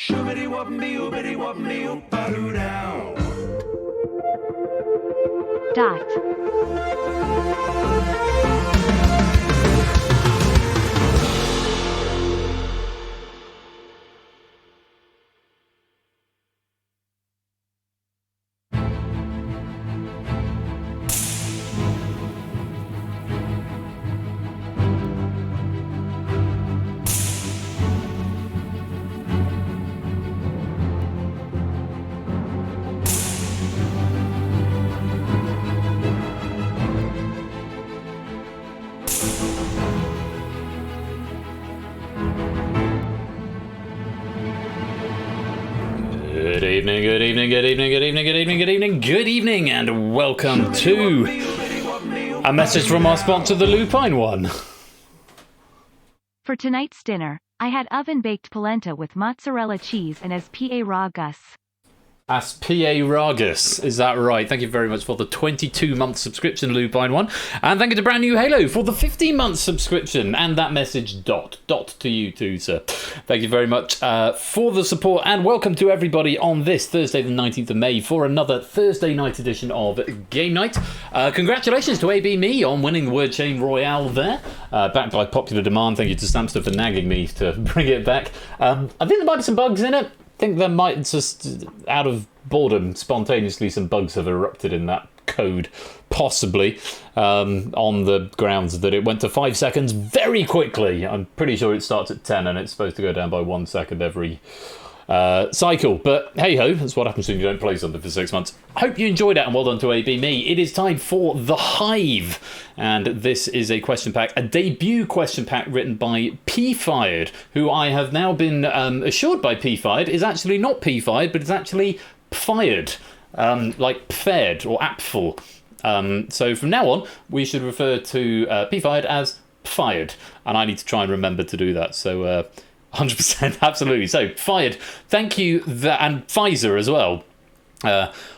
Dot. Good evening, and welcome to a message from our sponsor, the Lupine One. For tonight's dinner, I had oven-baked polenta with mozzarella cheese and asparagus. Asparagus, is that right? Thank you very much for the 22-month subscription, Lupine One, and thank you to Brand New Halo for the 15-month subscription, and that message dot to you too, sir. Thank you very much for the support, and welcome to everybody on this Thursday the 19th of May for another Thursday night edition of Game Night. Congratulations to AB Me on winning the word chain Royale there, backed by popular demand. Thank you to Samster for nagging me to bring it back. I think there might be some bugs in it. I think there might, just out of boredom, spontaneously some bugs have erupted in that code, possibly, on the grounds that it went to 5 seconds very quickly. I'm pretty sure it starts at 10 and it's supposed to go down by 1 second every cycle. But hey ho, that's what happens when you don't play something for 6 months. I hope you enjoyed it, and well done to AB Me. It is time for the Hive, and this is a question pack, a debut question pack written by P-Fired, who I have now been assured by P-Fired is actually not P-Fired, but it's actually Fired, like Pfared or Apfel. So from now on, we should refer to P-Fired as Fired, and I need to try and remember to do that. So 100%, absolutely. So, Fired, thank you, and Pfizer as well.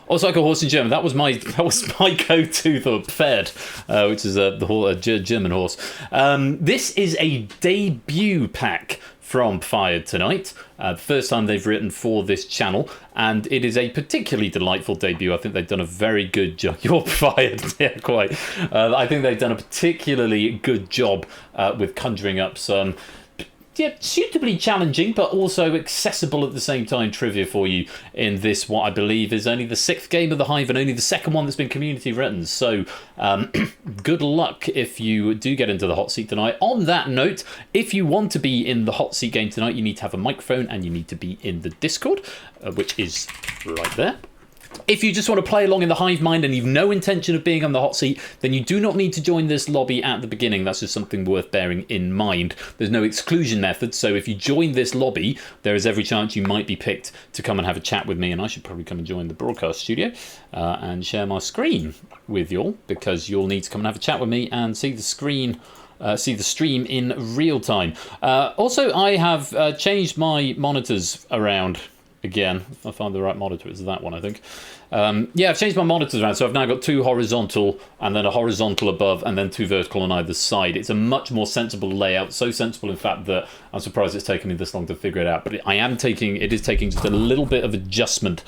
Also, like a horse in German. That was my go-to for Pferd, which is the German horse. This is a debut pack from Fired tonight. The first time they've written for this channel, and it is a particularly delightful debut. I think they've done a very good job. You're Fired, yeah, quite. I think they've done a particularly good job with conjuring up some suitably challenging but also accessible at the same time trivia for you in this, what I believe is only the 6th game of the Hive and only the second one that's been community written. So good luck if you do get into the hot seat tonight. On that note, if you want to be in the hot seat game tonight, you need to have a microphone and you need to be in the Discord, which is right there. If you just want to play along in the Hive mind and you've no intention of being on the hot seat, then you do not need to join this lobby at the beginning. That's just something worth bearing in mind. There's no exclusion method, so if you join this lobby, there is every chance you might be picked to come and have a chat with me, and I should probably come and join the broadcast studio and share my screen with y'all, because you'll need to come and have a chat with me and see the screen. See the stream in real time. Also, I have changed my monitors around. Again, if I find the right monitor, it's that one, I think. Yeah, I've changed my monitors around, so I've now got 2 horizontal, and then a horizontal above, and then 2 vertical on either side. It's a much more sensible layout, so sensible, in fact, that I'm surprised it's taken me this long to figure it out. But it is taking just a little bit of adjustment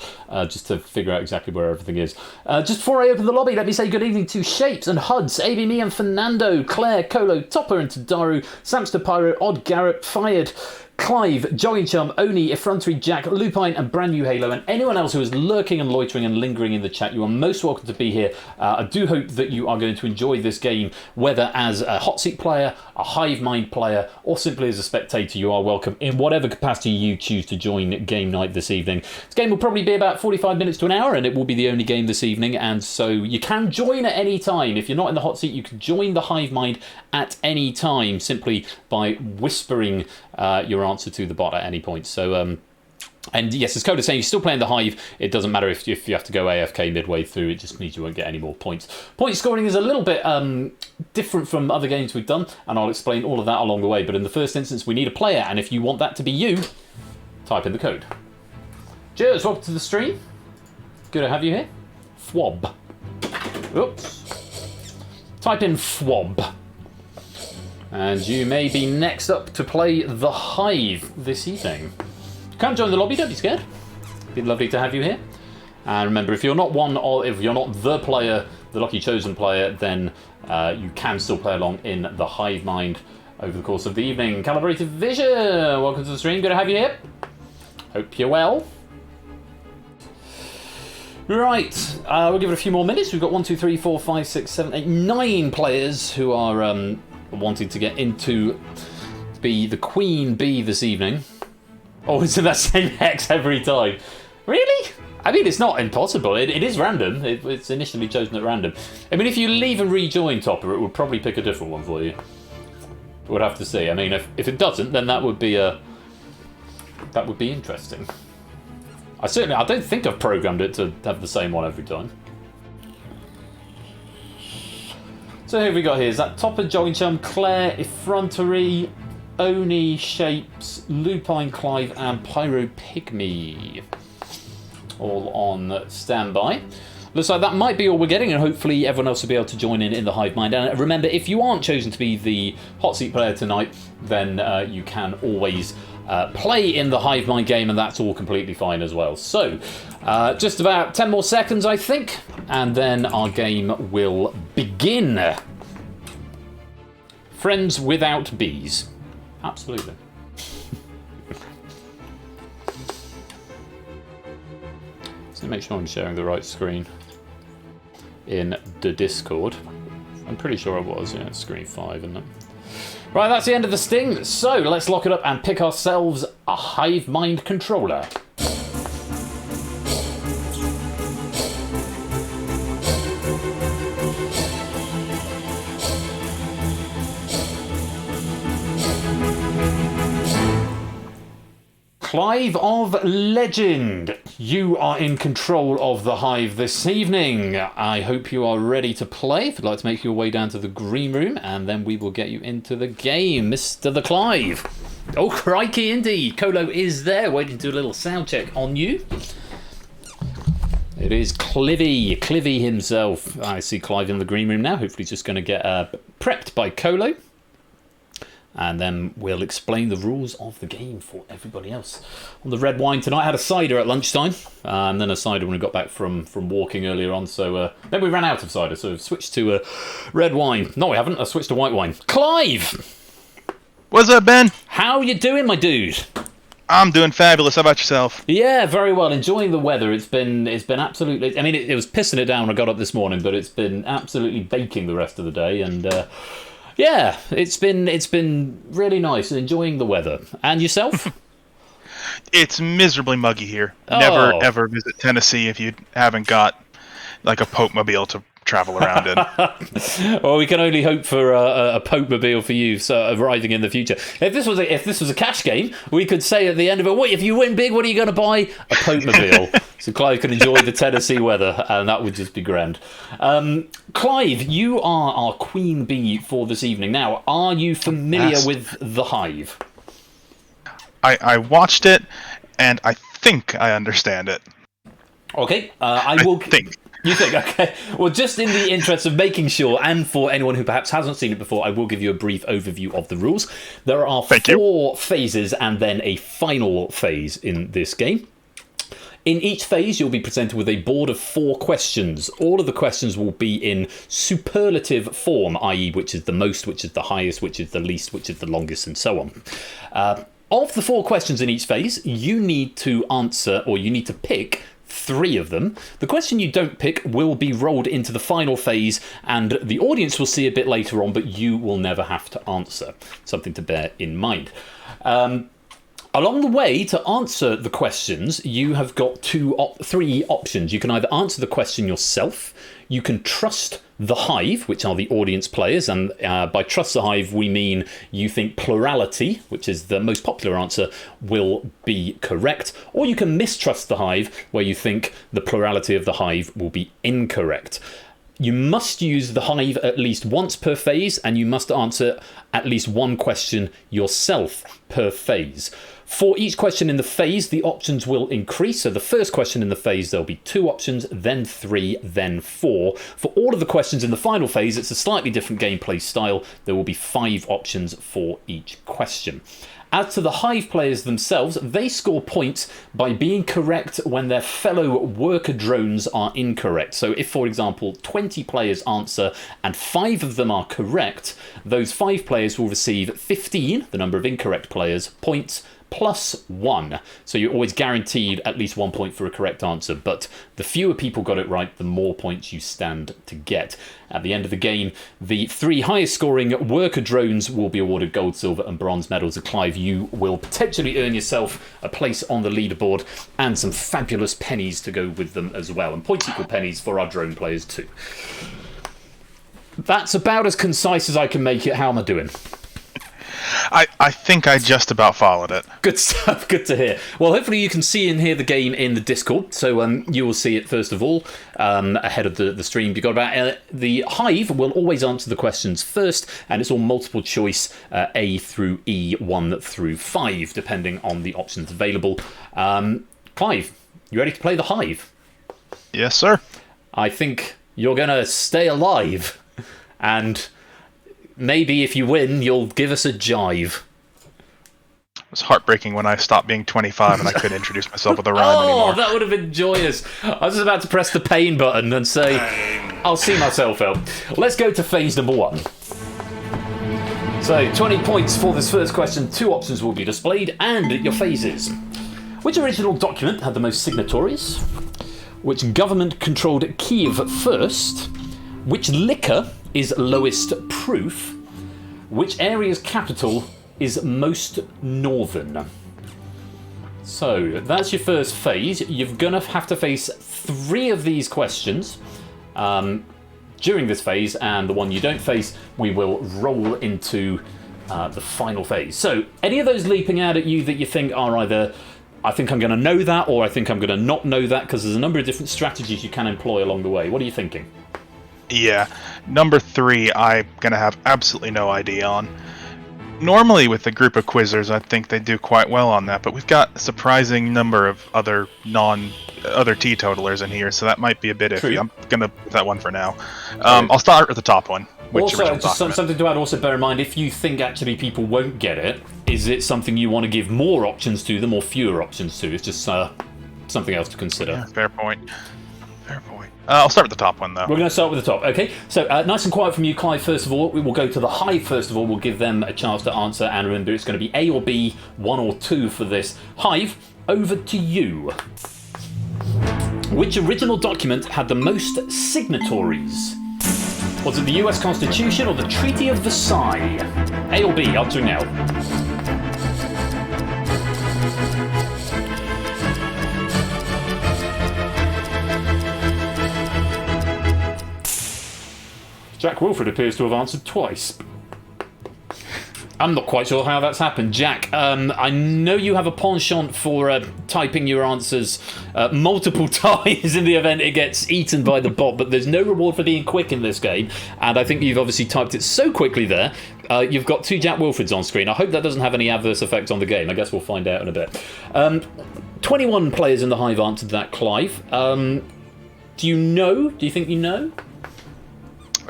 just to figure out exactly where everything is. Just before I open the lobby, let me say good evening to Shapes and Huds, AB Me and Fernando, Claire, Colo, Topper and Tadaru, Samster Pyro, Odd Garrett, Fired, Clive, Jogging Chum, Oni, Effrontery Jack, Lupine and Brand New Halo, and anyone else who is lurking and loitering and lingering in the chat, you are most welcome to be here. I do hope that you are going to enjoy this game, whether as a hot seat player, a Hive Mind player, or simply as a spectator. You are welcome in whatever capacity you choose to join Game Night this evening. This game will probably be about 45 minutes to an hour, and it will be the only game this evening, and so you can join at any time. If you're not in the hot seat, you can join the Hive Mind at any time, simply by whispering your answer to the bot at any point. So and yes, as Coda saying, you're still playing the Hive. It doesn't matter if you have to go AFK midway through. It just means you won't get any more points. Point scoring is a little bit different from other games we've done, and I'll explain all of that along the way. But in the first instance, we need a player, and if you want that to be you, type in the code. Cheers, welcome to the stream. Good to have you here. Fwob. Oops. Type in Fwob. And you may be next up to play the Hive this evening. Come join the lobby, don't be scared. It'd be lovely to have you here. And remember, if you're not if you're not the player, the lucky chosen player, then you can still play along in the Hive Mind over the course of the evening. Calibrated Vision, welcome to the stream. Good to have you here. Hope you're well. Right, we'll give it a few more minutes. We've got 1, 2, 3, 4, 5, 6, 7, 8, 9 players who are wanting to get into be the Queen Bee this evening. Oh, it's in that same hex every time. Really? I mean, it's not impossible. It is random. It's initially chosen at random. I mean, if you leave and rejoin Topper, it would probably pick a different one for you. We'll have to see. I mean, if it doesn't, then that would be interesting. I don't think I've programmed it to have the same one every time. So who have we got here? Is that Topper, Jogging Chum, Claire, Effrontery, Oni, Shapes, Lupine, Clive, and Pyro Pygmy? All on standby. Looks like that might be all we're getting, and hopefully everyone else will be able to join in the Hive Mind. And remember, if you aren't chosen to be the hot seat player tonight, then you can always play in the Hive Mind game, and that's all completely fine as well. So, just about 10 more seconds, I think, and then our game will begin. Friends without bees. Absolutely. So make sure I'm sharing the right screen in the Discord. I'm pretty sure I was, yeah, screen 5, isn't it? Right, that's the end of the sting. So let's lock it up and pick ourselves a Hive Mind controller. Clive of Legend, you are in control of the Hive this evening. I hope you are ready to play. If you'd like to make your way down to the green room, and then we will get you into the game, Mr. the Clive. Oh, crikey indeed. Colo is there, waiting to do a little sound check on you. It is Clivy himself. I see Clive in the green room now. Hopefully he's just going to get prepped by Colo. And then we'll explain the rules of the game for everybody else. On the red wine tonight, I had a cider at lunchtime, and then a cider when we got back from walking earlier on. So then we ran out of cider, so we've switched to red wine. No, we haven't. I switched to white wine. Clive! What's up, Ben? How you doing, my dude? I'm doing fabulous. How about yourself? Yeah, very well. Enjoying the weather. It's been absolutely. I mean, it was pissing it down when I got up this morning, but it's been absolutely baking the rest of the day, and. Yeah, it's been really nice, enjoying the weather. And yourself? It's miserably muggy here. Oh. Never, ever visit Tennessee if you haven't got, like, a Pope-mobile to travel around in. Well, we can only hope for a Pope-mobile for you arriving in the future. If this was a cash game, we could say at the end of it, "Wait, if you win big, what are you going to buy? A Pope-mobile." So Clive can enjoy the Tennessee weather, and that would just be grand. Clive, you are our Queen Bee for this evening. Now, are you familiar with the Hive? I watched it, and I think I understand it. Okay, I will think. You think? Okay. Well, just in the interest of making sure, and for anyone who perhaps hasn't seen it before, I will give you a brief overview of the rules. There are four phases and then a final phase in this game. In each phase, you'll be presented with a board of 4 questions. All of the questions will be in superlative form, i.e. which is the most, which is the highest, which is the least, which is the longest, and so on. Of the 4 questions in each phase, you need to answer, or you need to pick 3 of them. The question you don't pick will be rolled into the final phase, and the audience will see a bit later on, but you will never have to answer. Something to bear in mind. Along the way, to answer the questions, you have got 3 options. You can either answer the question yourself, you can trust the Hive, which are the audience players, and by trust the Hive, we mean you think plurality, which is the most popular answer, will be correct, or you can mistrust the Hive, where you think the plurality of the Hive will be incorrect. You must use the Hive at least once per phase, and you must answer at least 1 question yourself per phase. For each question in the phase, the options will increase. So the first question in the phase, there'll be 2 options, then 3, then 4. For all of the questions in the final phase, it's a slightly different gameplay style. There will be 5 options for each question. As to the Hive players themselves, they score points by being correct when their fellow worker drones are incorrect. So if, for example, 20 players answer and 5 of them are correct, those 5 players will receive 15, the number of incorrect players, points plus 1. So you're always guaranteed at least 1 point for a correct answer, but the fewer people got it right, the more points you stand to get. At the end of the game, the 3 highest scoring worker drones will be awarded gold, silver and bronze medals. At Clive, you will potentially earn yourself a place on the leaderboard and some fabulous pennies to go with them as well, and points equal pennies for our drone players too. That's about as concise as I can make it. How am I doing? I think I just about followed it. Good stuff, good to hear. Well, hopefully you can see and hear the game in the Discord, so you will see it first of all, ahead of the stream. You've got about the Hive will always answer the questions first, and it's all multiple choice, A through E, 1 through 5, depending on the options available. Clive, you ready to play the Hive? Yes, sir. I think you're going to stay alive, and maybe if you win, you'll give us a jive. It was heartbreaking when I stopped being 25 and I couldn't introduce myself with a rhyme anymore. Oh, that would have been joyous. I was just about to press the pain button and say, I'll see myself out. Let's go to phase number 1. So, 20 points for this first question. 2 options will be displayed, and your phases. Which original document had the most signatories? Which government controlled Kiev first? Which liquor is lowest proof? Which area's capital is most northern? So that's your first phase. You're going to have to face 3 of these questions during this phase, and the one you don't face, we will roll into the final phase. So any of those leaping out at you that you think are either, I think I'm going to know that, or I think I'm going to not know that, because there's a number of different strategies you can employ along the way. What are you thinking? Yeah. Number 3, I'm going to have absolutely no idea on. Normally with a group of quizzers, I think they do quite well on that, but we've got a surprising number of other teetotalers in here, so that might be a bit iffy. I'm going to put that one for now. I'll start with the top one. Also, just something to add, also bear in mind, if you think actually people won't get it, is it something you want to give more options to them or fewer options to? It's just something else to consider. Yeah, fair point. Fair point. I'll start with the top one, though. We're going to start with the top. Okay, so nice and quiet from you, Clive, first of all. We will go to the Hive first of all. We'll give them a chance to answer, and remember, it's going to be A or B, 1 or 2 for this. Hive, over to you. Which original document had the most signatories? Was it the US Constitution or the Treaty of Versailles? A or B? Answer now. Jack Wilfred appears to have answered twice. I'm not quite sure how that's happened. Jack, I know you have a penchant for typing your answers multiple times in the event it gets eaten by the bot, but there's no reward for being quick in this game, and I think you've obviously typed it so quickly there. You've got 2 Jack Wilfreds on screen. I hope that doesn't have any adverse effect on the game. I guess we'll find out in a bit. 21 players in the Hive answered that, Clive. Do you know? Do you think you know?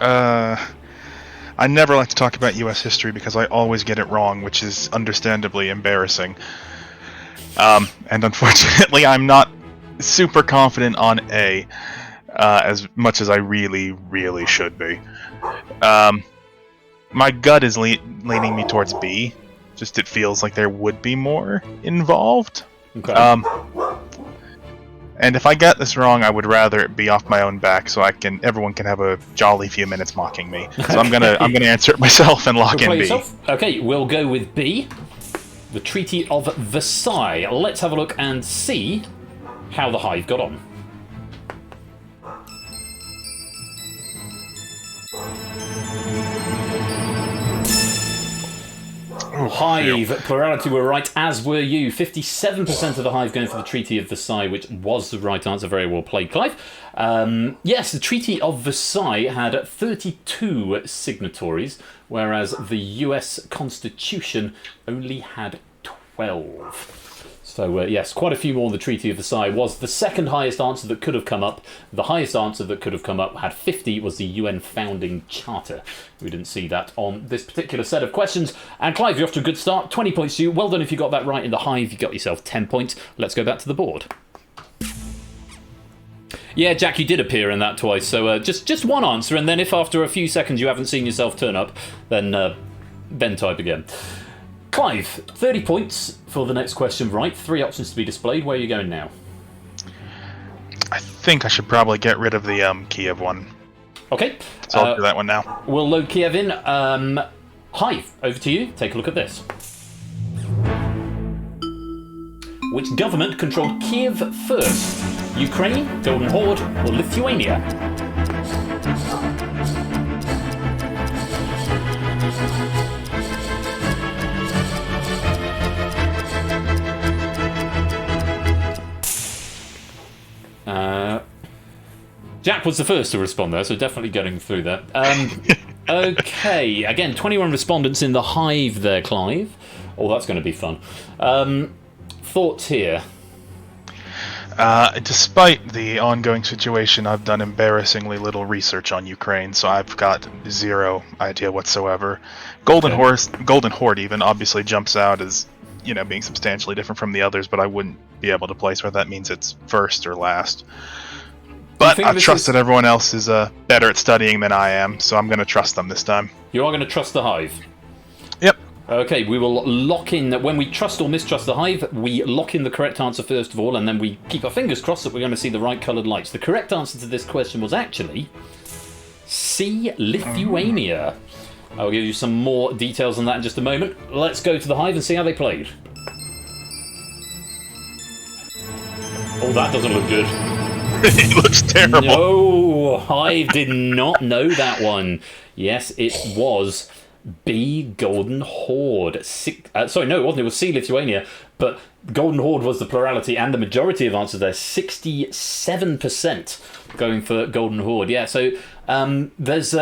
I never like to talk about U.S. history because I always get it wrong, which is understandably embarrassing. And unfortunately, I'm not super confident on A, as much as I really, really should be. My gut is leaning me towards B. Just it feels like there would be more involved. Okay. And if I get this wrong, I would rather it be off my own back, so everyone can have a jolly few minutes mocking me. So I'm gonna answer it myself and lock in B. Yourself? Okay, we'll go with B, the Treaty of Versailles. Let's have a look and see how the Hive got on. Hive, plurality were right, as were you. 57% of the Hive going for the Treaty of Versailles, which was the right answer. Very well played, Clive. Yes, the Treaty of Versailles had 32 signatories, whereas the US Constitution only had 12. So, yes, quite a few more. The Treaty of Versailles was the second highest answer that could have come up. The highest answer that could have come up, had 50, was the UN Founding Charter. We didn't see that on this particular set of questions. And Clive, you're off to a good start. 20 points to you. Well done if you got that right in the Hive. You got yourself 10 points. Let's go back to the board. Yeah, Jack, you did appear in that twice. So just one answer. And then if after a few seconds you haven't seen yourself turn up, then type again. Clive, 30 points for the next question right. 3 options to be displayed. Where are you going now? I think I should probably get rid of the Kiev one. Okay. So I'll do that one now. We'll load Kiev in. Hive, over to you. Take a look at this. Which government controlled Kiev first? Ukraine, Golden Horde, or Lithuania? Jack was the first to respond there, so definitely getting through that. Okay, again, 21 respondents in the Hive there, Clive. Oh, that's going to be fun. Thoughts here? Despite the ongoing situation, I've done embarrassingly little research on Ukraine, so I've got zero idea whatsoever. Golden Horde even obviously jumps out as, being substantially different from the others, but I wouldn't be able to place where that means it's first or last. But I trust that everyone else is better at studying than I am, so I'm going to trust them this time. You are going to trust the Hive? Yep. Okay, we will lock in that when we trust or mistrust the Hive, we lock in the correct answer first of all, and then we keep our fingers crossed that we're going to see the right coloured lights. The correct answer to this question was actually C, Lithuania. I'll give you some more details on that in just a moment. Let's go to the Hive and see how they played. Oh, that doesn't look good. It looks terrible. No, Hive did not know that one. Yes, it was B, Golden Horde. Sorry, no, it wasn't. It was C, Lithuania. But Golden Horde was the plurality and the majority of answers there. 67% going for Golden Horde. Yeah, so there's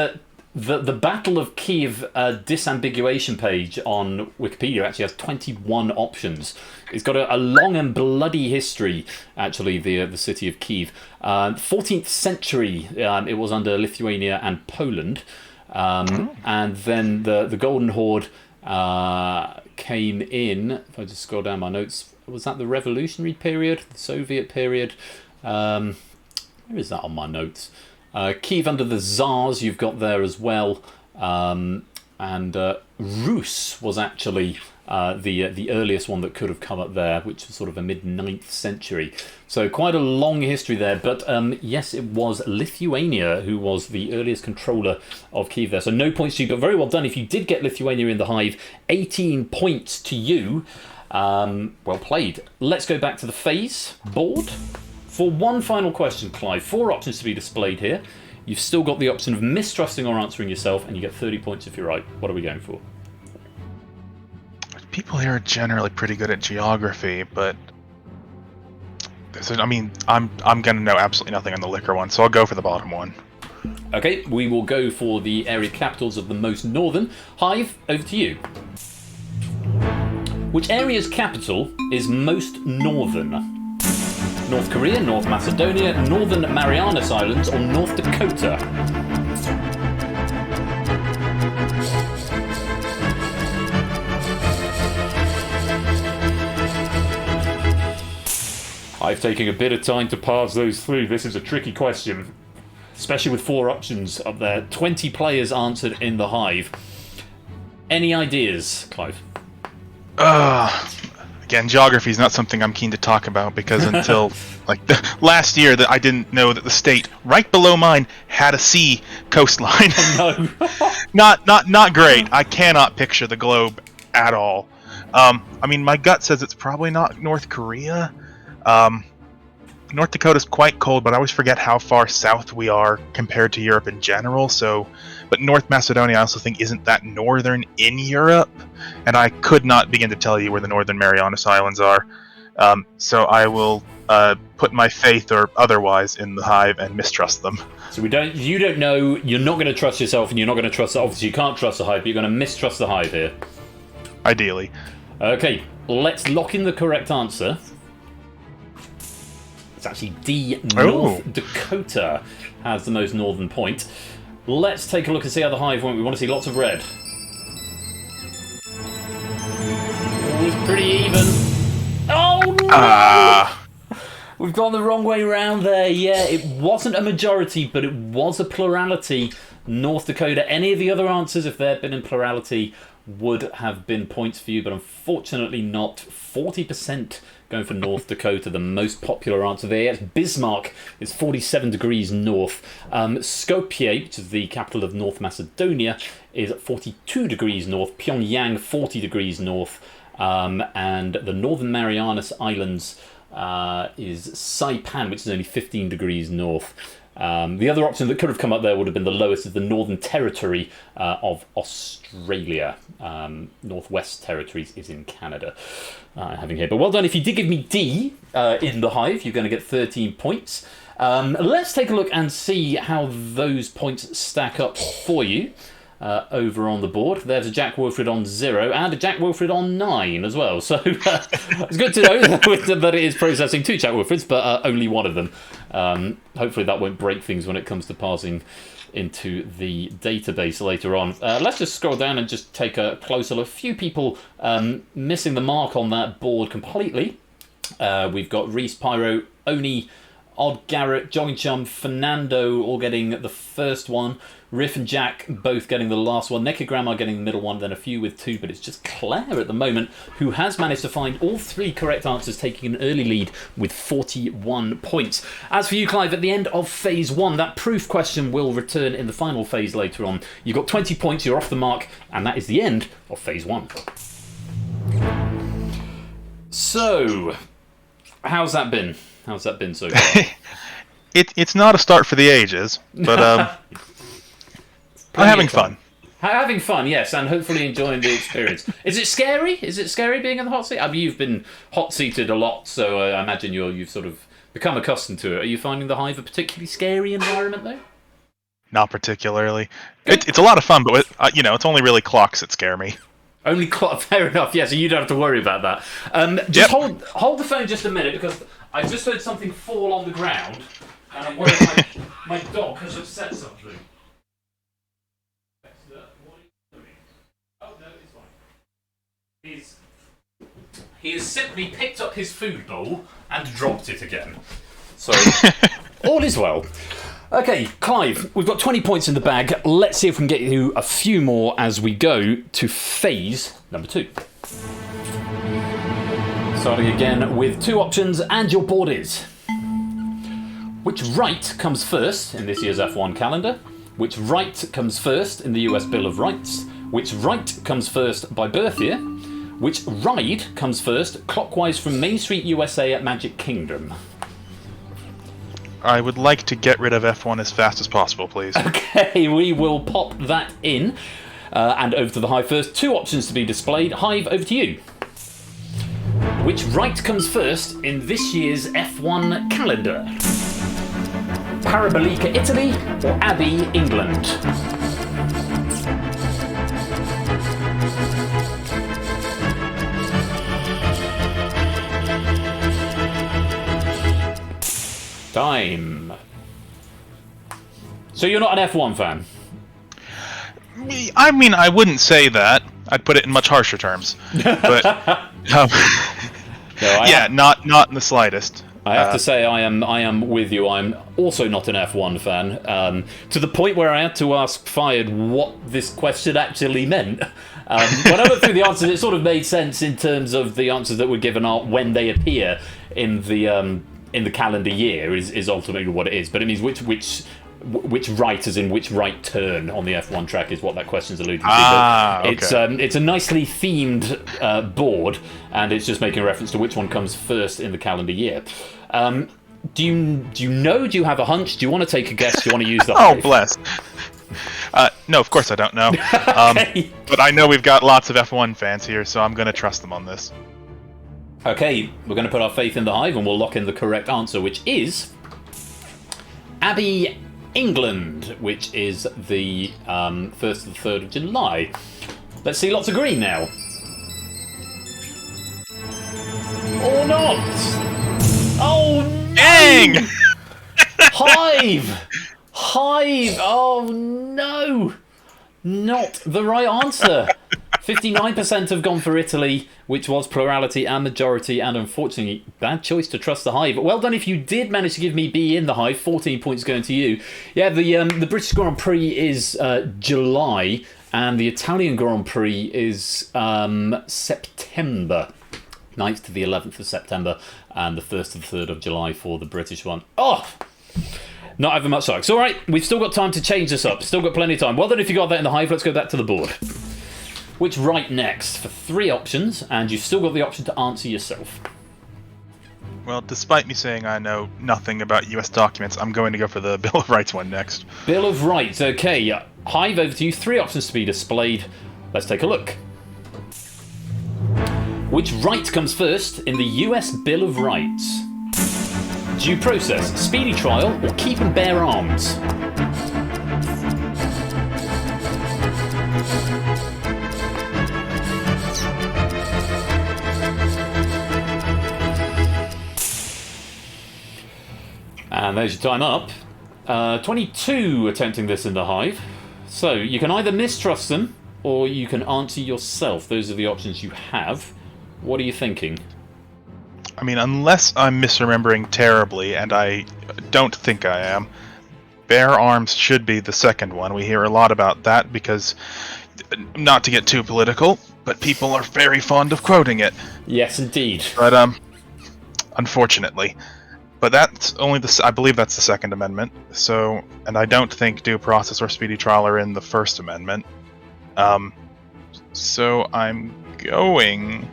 the Battle of Kiev disambiguation page on Wikipedia actually has 21 options. It's got a long and bloody history, actually, the city of Kiev. 14th century, it was under Lithuania and Poland. And then the Golden Horde came in, if I just scroll down my notes, was that the revolutionary period, the Soviet period? Where is that on my notes? Kiev under the Tsars you've got there as well. And Rus was actually the earliest one that could have come up there, which was sort of a mid-9th century. So quite a long history there. But yes, it was Lithuania who was the earliest controller of Kiev there. So no points to you, but very well done. If you did get Lithuania in the Hive, 18 points to you. Well played. Let's go back to the phase board. For one final question, Clive, 4 options to be displayed here. You've still got the option of mistrusting or answering yourself, and you get 30 points if you're right. What are we going for? People here are generally pretty good at geography, but I'm gonna know absolutely nothing on the liquor one, so I'll go for the bottom one. Okay, we will go for the area capitals of the most northern. Hive, over to you. Which area's capital is most northern? North Korea, North Macedonia, Northern Marianas Islands, or North Dakota? I've taken a bit of time to parse those through. This is a tricky question, especially with 4 options up there. 20 players answered in the Hive. Any ideas, Clive? Again, geography is not something I'm keen to talk about because until last year, that I didn't know that the state right below mine had a sea coastline. Oh, no. not great. I cannot picture the globe at all. My gut says it's probably not North Korea. North Dakota's quite cold, but I always forget how far south we are compared to Europe in general. But North Macedonia, I also think, isn't that northern in Europe, and I could not begin to tell you where the Northern Marianas Islands are. So I will put my faith or otherwise in the Hive and mistrust them. So you don't know. You're not going to trust yourself, and you're not going to trust. Obviously, you can't trust the Hive, but you're going to mistrust the Hive here. Ideally. Okay. let's lock in the correct answer. It's actually D. North Dakota has the most northern point. Let's take a look and see how the Hive went. We want to see lots of red. Oh, it's pretty even. Oh, no! We've gone the wrong way round there. Yeah, it wasn't a majority, but it was a plurality. North Dakota. Any of the other answers, if they'd been in plurality, would have been points for you, but unfortunately not. 40% going for North Dakota, the most popular answer there. Yes, Bismarck is 47 degrees north. Skopje, which is the capital of North Macedonia, is 42 degrees north. Pyongyang, 40 degrees north. And the Northern Marianas Islands is Saipan, which is only 15 degrees north. The other option that could have come up there would have been the lowest, is the Northern Territory of Australia. Northwest Territories is in Canada. Having here, but well done. If you did give me D in the Hive, you're going to get 13 points. Let's take a look and see how those points stack up for you. Over on the board. There's a Jack Wilfred on 0 and a Jack Wilfred on 9 as well. So it's good to know that it is processing 2 Jack Wilfreds, but only one of them. Hopefully that won't break things when it comes to passing into the database later on. Let's just scroll down and just take a closer look. A few people missing the mark on that board completely. We've got Reese, Pyro, Oni, Odd Garrett, Jogging Chum, Fernando all getting the first one. Riff and Jack both getting the last one. Naked Grandma getting the middle one, then a few with 2, but it's just Claire at the moment who has managed to find all 3 correct answers, taking an early lead with 41 points. As for you, Clive, at the end of phase 1, that proof question will return in the final phase later on. You've got 20 points, you're off the mark, and that is the end of phase 1. So, how's that been? How's that been so far? It's not a start for the ages, but I'm having fun. Having fun, yes, and hopefully enjoying the experience. Is it scary? Is it scary being in the hot seat? I mean, you've been hot-seated a lot, so I imagine you've sort of become accustomed to it. Are you finding the Hive a particularly scary environment, though? Not particularly. It's a lot of fun, but it's only really clocks that scare me. Only clock, fair enough. Yeah, so you don't have to worry about that. Just hold the phone just a minute, because I just heard something fall on the ground, and I'm worried my dog has upset something. He has simply picked up his food bowl and dropped it again. So, all is well. Okay, Clive, we've got 20 points in the bag. Let's see if we can get you a few more as we go to phase number 2. Starting again with 2 options, and your board is: which right comes first in this year's F1 calendar? Which right comes first in the US Bill of Rights? Which right comes first by birth year? Which ride comes first clockwise from Main Street, USA at Magic Kingdom? I would like to get rid of F1 as fast as possible, please. Okay, we will pop that in. And over to the Hive first. 2 options to be displayed. Hive, over to you. Which right comes first in this year's F1 calendar? Parabolica, Italy, or Abbey, England? Time. So you're not an F1 fan? I mean, I wouldn't say that. I'd put it in much harsher terms. But not in the slightest. I have to say, I am with you. I'm also not an F1 fan. To the point where I had to ask Fired what this question actually meant. When I looked through the answers, it sort of made sense in terms of the answers that were given are when they appear in the calendar year is ultimately what it is. But it means which right, as in which right turn on the F1 track, is what that question's alluding to. Okay. It's a nicely themed board, and it's just making a reference to which one comes first in the calendar year. Do you know? Do you have a hunch? Do you want to take a guess? Do you want to use the Hive? Oh, bless. No, of course I don't know. Okay. But I know we've got lots of F1 fans here, so I'm going to trust them on this. Okay, we're going to put our faith in the Hive, and we'll lock in the correct answer, which is Abbey, England, which is the 1st to the 3rd of July. Let's see lots of green now. not! Oh no! Dang! Hive! Hive! Oh no! Not the right answer. 59% have gone for Italy, which was plurality and majority, and unfortunately, bad choice to trust the Hive. But well done if you did manage to give me B in the Hive. 14 points going to you. Yeah, the British Grand Prix is July, and the Italian Grand Prix is September. 9th to the 11th of September, and the 1st to the 3rd of July for the British one. Oh! Not having much luck. It's all right. We've still got time to change this up. Still got plenty of time. Well done if you got that in the Hive. Let's go back to the board. Which write next for 3 options, and you've still got the option to answer yourself. Well, despite me saying I know nothing about US documents, I'm going to go for the Bill of Rights one next. Bill of Rights. Okay. Hive, over to you. 3 options to be displayed. Let's take a look. Which right comes first in the US Bill of Rights? Due process, speedy trial, or keep and bear arms? And there's your time up. 22 attempting this in the Hive. So you can either mistrust them, or you can answer yourself. Those are the options you have. What are you thinking? I mean, unless I'm misremembering terribly, and I don't think I am, bear arms should be the second one. We hear a lot about that because, not to get too political, but people are very fond of quoting it. Yes, indeed. But, unfortunately. But that's only I believe that's the Second Amendment. So, and I don't think due process or speedy trial are in the First Amendment. So I'm going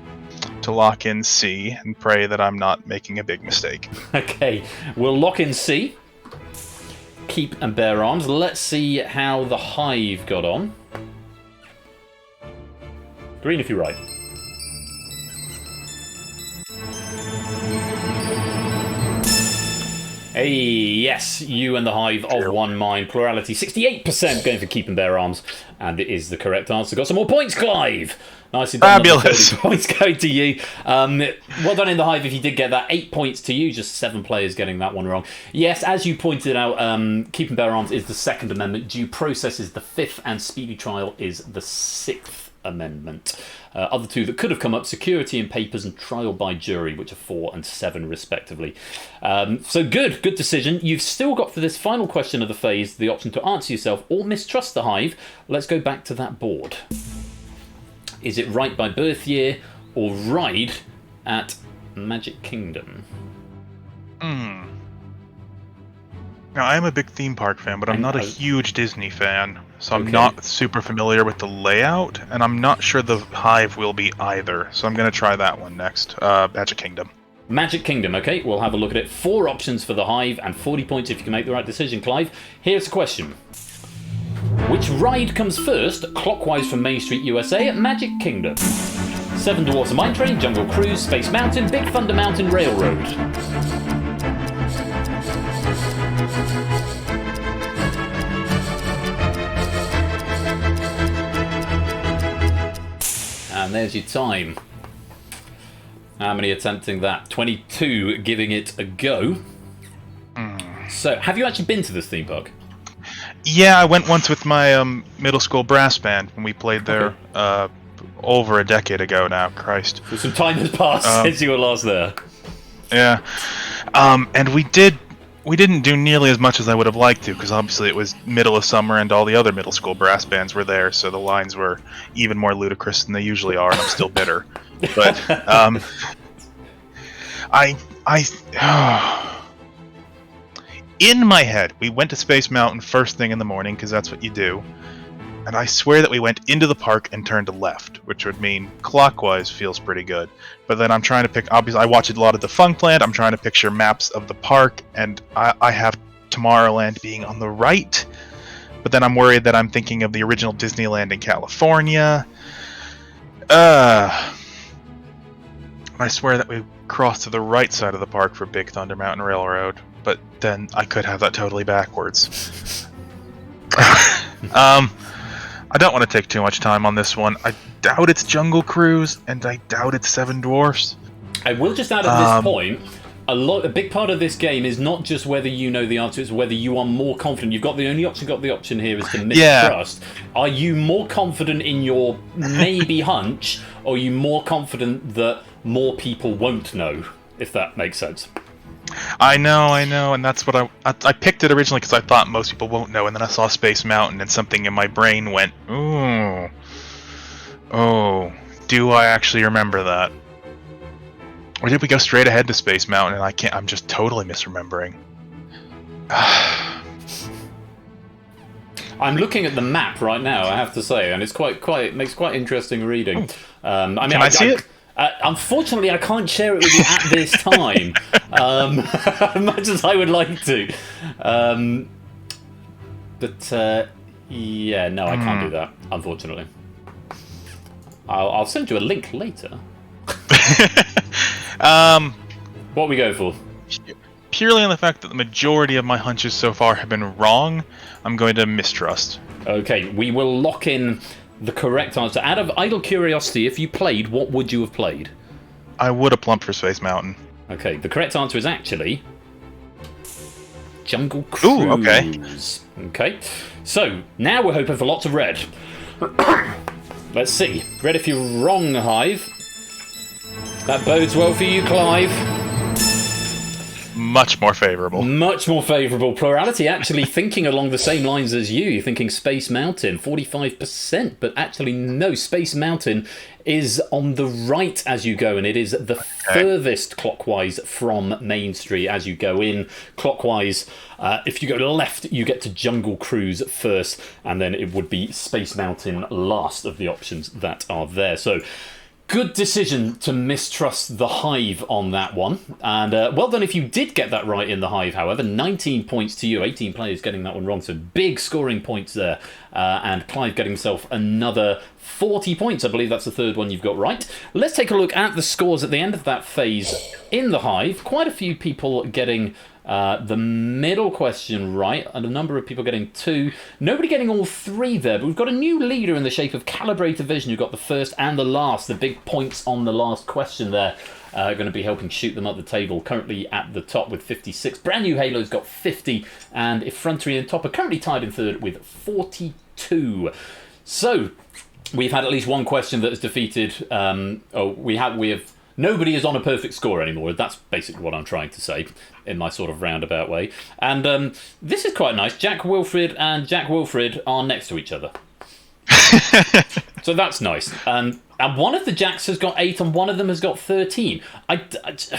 to lock in C and pray that I'm not making a big mistake. Okay, we'll lock in C. Keep and bear arms. Let's see how the Hive got on. Green if you're right. Hey, yes, you and the Hive of one mind. Plurality, 68% going for keep and bear arms. And it is the correct answer. Got some more points, Clive. Nicely done. Fabulous. 30 points going to you. Well done in the Hive if you did get that. 8 points to you. Just 7 players getting that one wrong. Yes, as you pointed out, keep and bear arms is the Second Amendment. Due process is the 5th. And speedy trial is the 6th Amendment. Other 2 that could have come up, security in papers and trial by jury, which are 4 and 7 respectively. So good decision. You've still got for this final question of the phase the option to answer yourself or mistrust the Hive. Let's go back to that board. Is it right by birth year or ride at Magic Kingdom? Now, I am a big theme park fan, but I'm not a huge Disney fan, so I'm not super familiar with the layout, and I'm not sure the Hive will be either, so I'm going to try that one next. Magic Kingdom. Magic Kingdom, okay, we'll have a look at it. 4 options for the Hive, and 40 points if you can make the right decision, Clive. Here's the question. Which ride comes first, clockwise from Main Street, USA, at Magic Kingdom? Seven Dwarfs Mine Train, Jungle Cruise, Space Mountain, Big Thunder Mountain Railroad. And there's your time. How many attempting that? 22 giving it a go. So, have you actually been to this theme park? Yeah, I went once with my middle school brass band when we played there over a decade ago now. Christ. So some time has passed since you were last there. Yeah. And we didn't do nearly as much as I would have liked to, because obviously it was middle of summer and all the other middle school brass bands were there, so the lines were even more ludicrous than they usually are, and I'm still bitter. But in my head, we went to Space Mountain first thing in the morning, because that's what you do. And I swear that we went into the park and turned left, which would mean clockwise feels pretty good. But then I'm trying to pick, obviously I watched a lot of Defunctland, I'm trying to picture maps of the park, and I have Tomorrowland being on the right. But then I'm worried that I'm thinking of the original Disneyland in California. I swear that we crossed to the right side of the park for Big Thunder Mountain Railroad, but then I could have that totally backwards. I don't want to take too much time on this one. I doubt it's Jungle Cruise, and I doubt it's Seven Dwarfs. I will just add at this point, a big part of this game is not just whether you know the answer, it's whether you are more confident. You've got the only option. Got the option here is to mistrust. Are you more confident in your maybe hunch, or are you more confident that more people won't know? If that makes sense. I know, and that's what I picked it originally because I thought most people won't know, and then I saw Space Mountain, and something in my brain went, ooh, oh, do I actually remember that? Or did we go straight ahead to Space Mountain, and I'm just totally misremembering. I'm looking at the map right now, I have to say, and it's it makes quite interesting reading. I mean, Can I see it? Unfortunately, I can't share it with you at this time, as much as I would like to. Yeah, no, I can't do that, unfortunately. I'll send you a link later. What we go for? Purely on the fact that the majority of my hunches so far have been wrong, I'm going to mistrust. Okay, we will lock in the correct answer. Out of idle curiosity, if you played, what would you have played? I would have plumped for Space Mountain. Okay, the correct answer is actually Jungle Cruise. Ooh, okay. Okay, so now we're hoping for lots of red. Let's see. Red if you're wrong, Hive. That bodes well for you, Clive. Much more favourable. Much more favourable. Plurality actually thinking along the same lines as you. You're thinking Space Mountain, 45%. But actually, no, Space Mountain is on the right as you go, and it is the furthest clockwise from Main Street as you go in. Clockwise, if you go left, you get to Jungle Cruise first, and then it would be Space Mountain last of the options that are there. So, good decision to mistrust the Hive on that one. And well done if you did get that right in the Hive, however. 19 points to you, 18 players getting that one wrong. So big scoring points there. And Clive getting himself another 40 points. I believe that's the third one you've got right. Let's take a look at the scores at the end of that phase in the Hive. Quite a few people getting the middle question right, and a number of people getting 2. Nobody getting all 3 there, but we've got a new leader in the shape of Calibrated Vision, who got the first and the last. The big points on the last question there are going to be helping shoot them up the table. Currently at the top with 56. Brand New Halo's got 50, and Effrontery and Top are currently tied in third with 42. So we've had at least one question that has defeated. We have. Nobody is on a perfect score anymore. That's basically what I'm trying to say in my sort of roundabout way. And this is quite nice. Jack Wilfred and Jack Wilfred are next to each other. So that's nice. And one of the Jacks has got 8 and one of them has got 13. I don't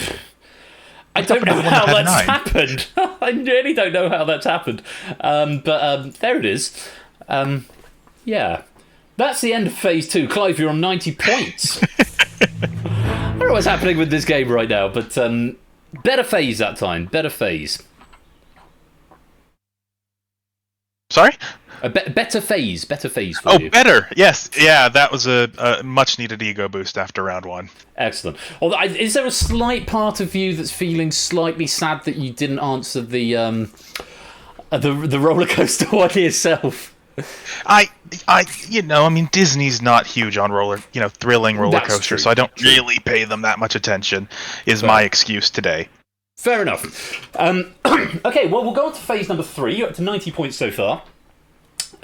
know how that's happened. I really don't know how that's happened. But there it is. Yeah. That's the end of phase 2. Clive, you're on 90 points. I don't know what's happening with this game right now, but better phase that time. Better phase. Sorry? Better phase for you. Oh, better. Yes. Yeah, that was a much-needed ego boost after round 1. Excellent. Although, is there a slight part of you that's feeling slightly sad that you didn't answer the roller coaster one yourself? I mean, Disney's not huge on thrilling roller coasters, so I don't really pay them that much attention, is my excuse today. Fair enough. Okay, well, we'll go on to phase number 3. You're up to 90 points so far.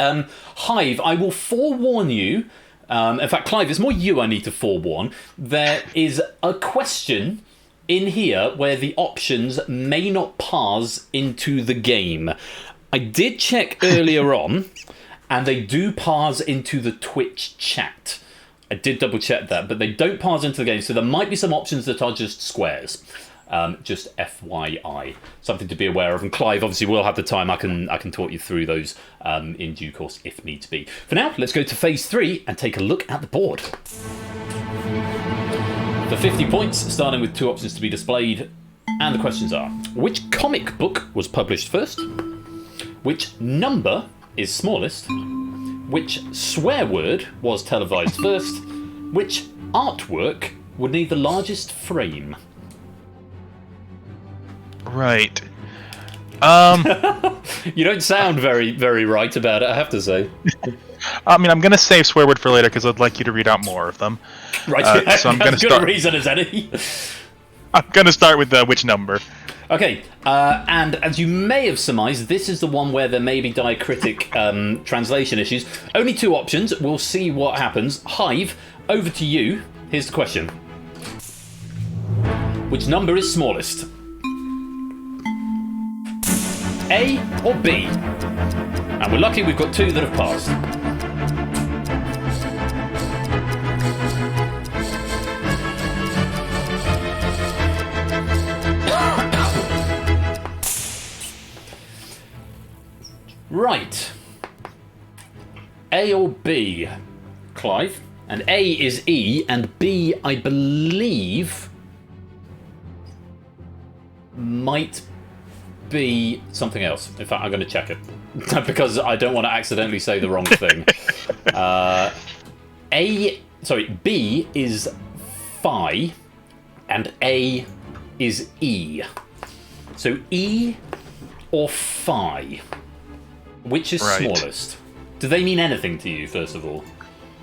Hive, I will forewarn you. In fact, Clive, it's more you I need to forewarn. There is a question in here where the options may not pass into the game. I did check earlier on, and they do pass into the Twitch chat. I did double check that, but they don't pass into the game, so there might be some options that are just squares. Just FYI, something to be aware of. And Clive, obviously, will have the time. I can talk you through those in due course if needs be. For now, let's go to phase 3 and take a look at the board. For 50 points, starting with 2 options to be displayed, and the questions are: which comic book was published first? Which number is smallest? Which swear word was televised first? Which artwork would need the largest frame? Right. You don't sound very, very right about it, I have to say. I mean, I'm going to save swear word for later because I'd like you to read out more of them. Right, So I'm going to as good start. a reason as any. I'm going to start with which number. Okay, and as you may have surmised, this is the one where there may be diacritic translation issues. Only 2 options. We'll see what happens. Hive, over to you. Here's the question. Which number is smallest? A or B? And we're lucky we've got 2 that have passed. Right. A or B, Clive? And A is E, and B, I believe, might be something else. In fact, I'm going to check it. Because I don't want to accidentally say the wrong thing. B is Phi, and A is E. So E or Phi? Which is smallest? Do they mean anything to you, first of all?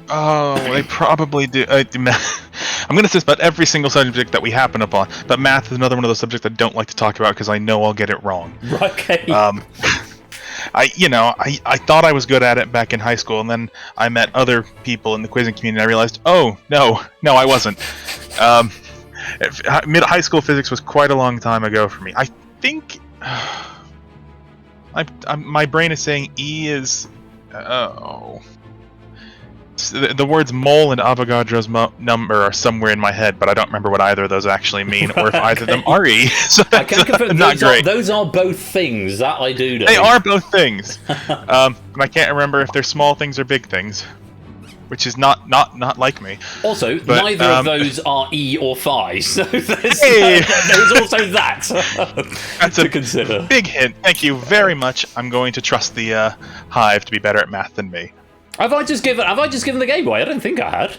Oh, they probably do. I'm going to say about every single subject that we happen upon, but math is another one of those subjects I don't like to talk about because I know I'll get it wrong. Okay. I thought I was good at it back in high school, and then I met other people in the quizzing community, and I realized, oh, no, I wasn't. High school physics was quite a long time ago for me. I think... my brain is saying E is... The words mole and Avogadro's number are somewhere in my head, but I don't remember what either of those actually mean, or if either of them are E. So I can confirm not great. Those are both things, that I do know. They are both things. And I can't remember if they're small things or big things, which is not like me. Also, but, neither of those are E or Phi, so there's also that That's to consider. Big hint. Thank you very much. I'm going to trust the Hive to be better at math than me. Have I just given the game away? I don't think I had.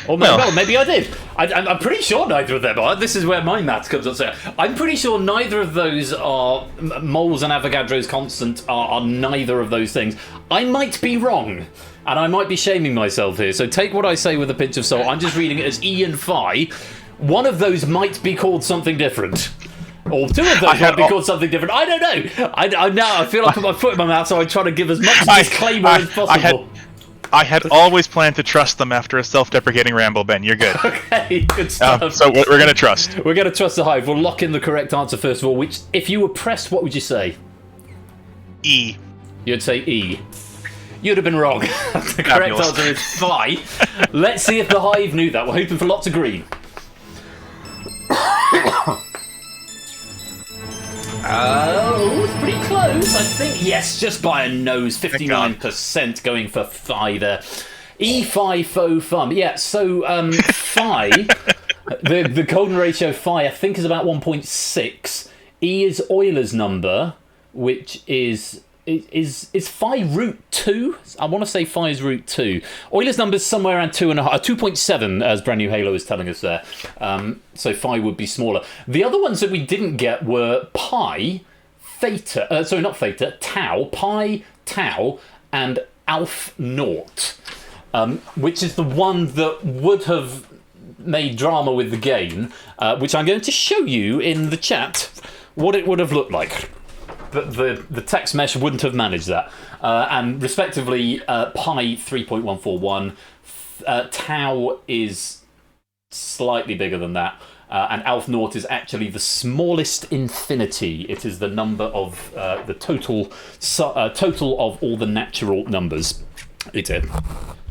Or maybe I did. I'm pretty sure neither of them are. This is where my maths comes up. So I'm pretty sure neither of those are moles and Avogadro's constant are neither of those things. I might be wrong, and I might be shaming myself here. So take what I say with a pinch of salt. I'm just reading it as E and Phi. One of those might be called something different. Or 2 of those might be called something different. I don't know. I feel like I put my foot in my mouth, so I try to give as much disclaimer as possible. I had always planned to trust them after a self-deprecating ramble, Ben. You're good. Okay, good stuff. So we're going to trust. We're going to trust the Hive. We'll lock in the correct answer first of all, which, if you were pressed, what would you say? E. You'd say E. You'd have been wrong. The correct answer is Phi. Let's see if the Hive knew that. We're hoping for lots of green. Oh, it's pretty close, I think. Yes, just by a nose. 59% going for Phi there. E, Phi, Fo, Fum. Yeah, so Phi, the golden ratio Phi, I think, is about 1.6. E is Euler's number, which is Phi root 2? I want to say Phi is root 2. Euler's number is somewhere around 2.7, as Brand New Halo is telling us there. So Phi would be smaller. The other ones that we didn't get were pi, theta, sorry, not theta, tau, pi, tau, and alph naught, which is the one that would have made drama with the game, which I'm going to show you in the chat what it would have looked like. The text mesh wouldn't have managed that. And respectively, pi 3.141, tau is slightly bigger than that, and alpha naught is actually the smallest infinity. It is the number of the total of all the natural numbers. It's it.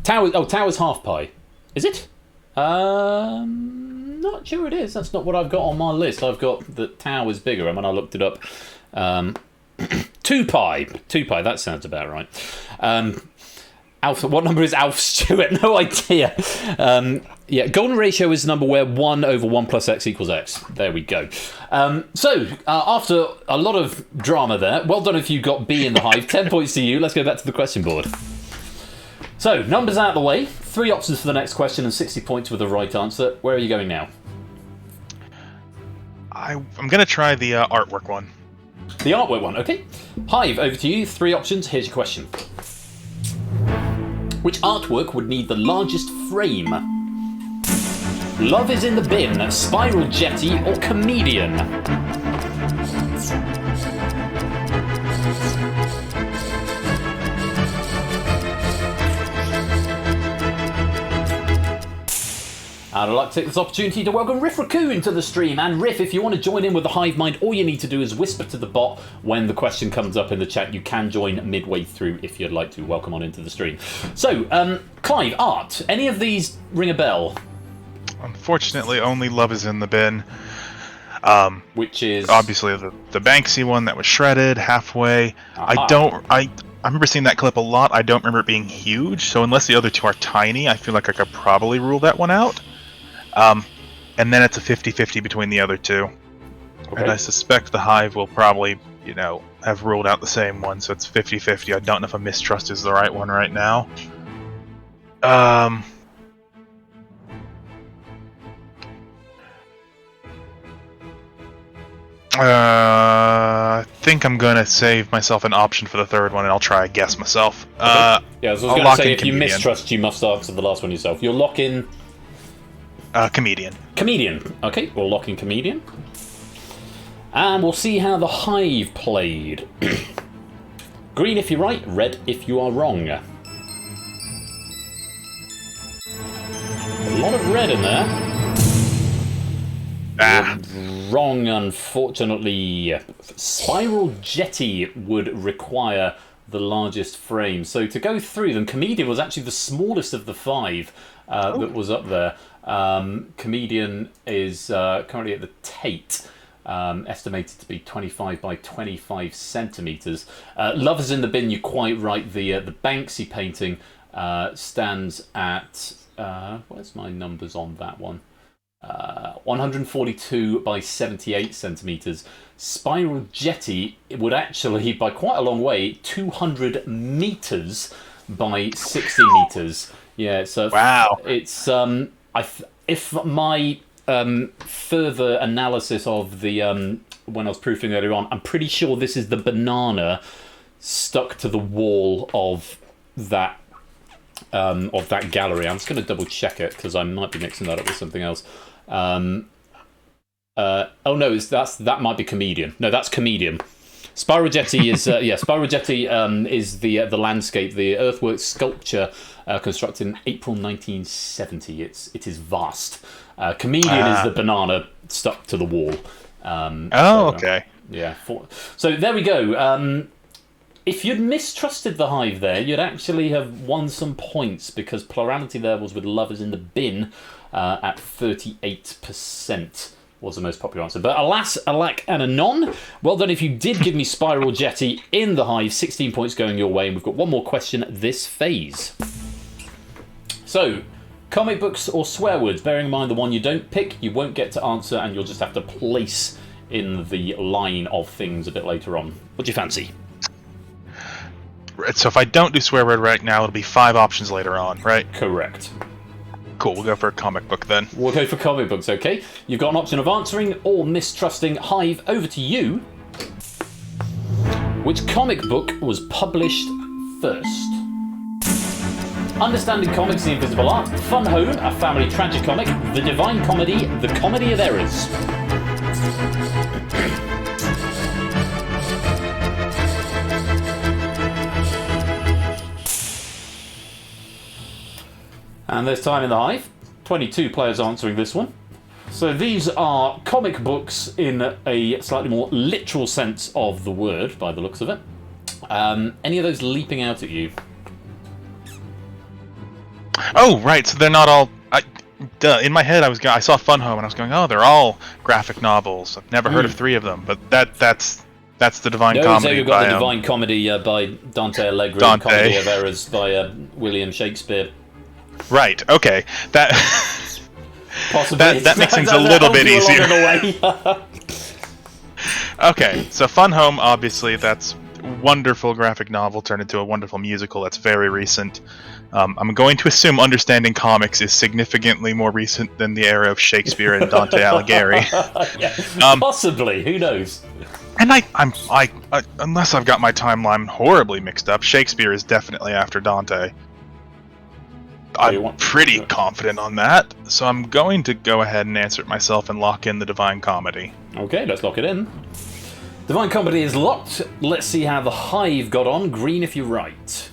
Tau is half pi. Is it? Not sure it is. That's not what I've got on my list. I've got that tau is bigger, and when I looked it up, 2 pi. That sounds about right. Alpha. What number is Alf Stewart? No idea. Yeah, golden ratio is the number where 1 over 1 plus x equals x. There we go. So after a lot of drama there, well done if you got B in the Hive. 10 points to you. Let's go back to the question board. So numbers out of the way. 3 options for the next question and 60 points with the right answer. Where are you going now? I'm going to try the artwork one. The artwork one, okay. Hive, over to you. 3 options. Here's your question. Which artwork would need the largest frame? Love is in the bin, Spiral Jetty, or Comedian? I'd like to take this opportunity to welcome Riff Raccoon to the stream. And Riff, if you want to join in with the Hive Mind, all you need to do is whisper to the bot when the question comes up in the chat. You can join midway through if you'd like to. Welcome on into the stream. So, Clive, Art, any of these ring a bell? Unfortunately, only Love is in the bin. Which is obviously the Banksy one that was shredded halfway. I remember seeing that clip a lot. I don't remember it being huge. So unless the other two are tiny, I feel like I could probably rule that one out. And then it's a 50-50 between the other two. Okay. And I suspect the Hive will probably, have ruled out the same one, so it's 50-50. I don't know if a Mistrust is the right one right now. I think I'm gonna save myself an option for the third one, and I'll try a guess myself. Okay. Yeah, so I was going to say, if Comedian. you mistrust, you must answer the last one yourself. You'll lock in... Comedian. Comedian. Okay, we'll lock in Comedian. And we'll see how the Hive played. Green if you're right, red if you are wrong. A lot of red in there. Wrong, unfortunately. Spiral Jetty would require the largest frame. So to go through them, Comedian was actually the smallest of the five that was up there. Comedian is currently at the Tate, estimated to be 25 by 25 centimetres. Love is in the bin, you're quite right. The Banksy painting stands at... where's my numbers on that one? 142 by 78 centimetres. Spiral Jetty, it would actually, by quite a long way, 200 metres by 60 metres. Yeah, so wow. It's if my further analysis of the when I was proofing earlier on, I'm pretty sure this is the banana stuck to the wall of that gallery. I'm just going to double check it because I might be mixing that up with something else. Oh no, that might be Comedian. No, that's Comedian. Spiral Jetty is Spiral Jetty is the landscape, the earthwork sculpture constructed in April 1970. It is vast. Comedian is the banana stuck to the wall. Okay. Yeah. So there we go. If you'd mistrusted the Hive there, you'd actually have won some points because plurality there was with Lovers in the Bin at 38%. Was the most popular answer. But alas, alack, and anon. Well done if you did give me Spiral Jetty in the Hive. 16 points going your way, and we've got one more question this phase. So, comic books or swear words, bearing in mind the one you don't pick, you won't get to answer, and you'll just have to place in the line of things a bit later on. What do you fancy? So if I don't do swear word right now, it'll be 5 options later on, right? Correct. Cool, we'll go for a comic book then. We'll go for comic books, okay? You've got an option of answering or mistrusting. Hive, over to you. Which comic book was published first? Understanding Comics, The Invisible Art, Fun Home, a family tragicomic, The Divine Comedy, The Comedy of Errors. And there's time in the Hive. 22 players answering this one. So these are comic books in a slightly more literal sense of the word, by the looks of it. Any of those leaping out at you? Oh, right. So they're not all. In my head, I saw Fun Home, and I was going, "Oh, they're all graphic novels." I've never heard of 3 of them, but that's the Divine Comedy. So you've got the Divine Comedy by Dante Alighieri, Comedy of Errors by William Shakespeare. Right. Okay. That possibly that makes things a little bit easier. Okay. So Fun Home, obviously, that's wonderful graphic novel turned into a wonderful musical. That's very recent. I'm going to assume Understanding Comics is significantly more recent than the era of Shakespeare and Dante Alighieri. Yeah, possibly. Who knows? And I unless I've got my timeline horribly mixed up, Shakespeare is definitely after Dante. I'm pretty confident on that, so I'm going to go ahead and answer it myself and lock in the Divine Comedy. Okay, let's lock it in. Divine Comedy is locked. Let's see how the Hive got on. Green if you're right.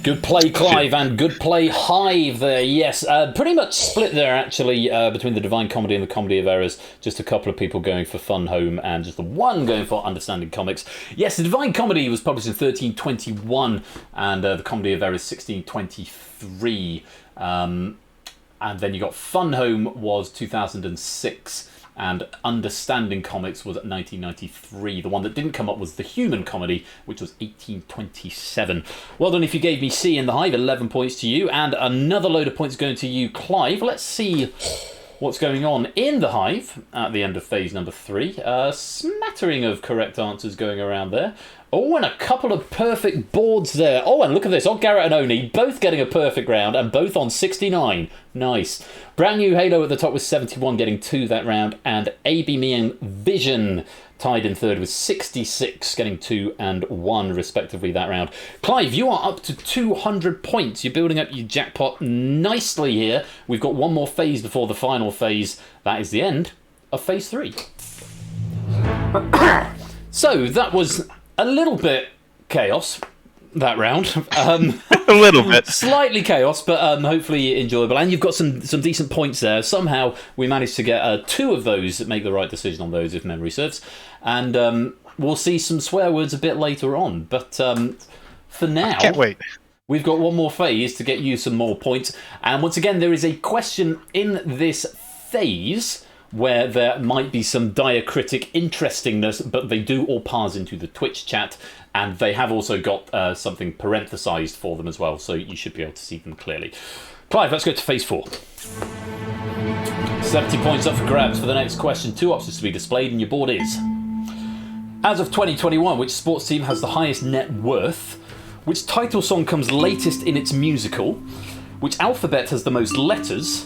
Good play, Clive, and good play, Hive there, yes. Pretty much split there, actually, between the Divine Comedy and the Comedy of Errors. Just a couple of people going for Fun Home and just the one going for Understanding Comics. Yes, the Divine Comedy was published in 1321 and the Comedy of Errors 1623. And then you got Fun Home was 2006. And Understanding Comics was at 1993. The one that didn't come up was The Human Comedy, which was 1827. Well done if you gave me C in the Hive, 11 points to you, and another load of points going to you, Clive. Let's see what's going on in the Hive at the end of phase number 3. A smattering of correct answers going around there. Oh, and a couple of perfect boards there. Oh, and look at this. Oh, Garrett and Oni both getting a perfect round and both on 69. Nice. Brand new Halo at the top with 71, getting 2 that round. And AB Me and Vision tied in third with 66, getting 2 and 1 respectively that round. Clive, you are up to 200 points. You're building up your jackpot nicely here. We've got one more phase before the final phase. That is the end of phase 3. So that was a little bit chaos that round. A little bit. Slightly chaos, but hopefully enjoyable. And you've got some decent points there. Somehow we managed to get 2 of those, make the right decision on those, if memory serves. And we'll see some swear words a bit later on. But for now, I can't wait. We've got one more phase to get you some more points. And once again, there is a question in this phase where there might be some diacritic interestingness, but they do all pass into the Twitch chat, and they have also got something parenthesized for them as well, so you should be able to see them clearly. Clive, let's go to phase 4. 70 points up for grabs for the next question. 2 options to be displayed, and your board is: as of 2021, which sports team has the highest net worth? Which title song comes latest in its musical? Which alphabet has the most letters?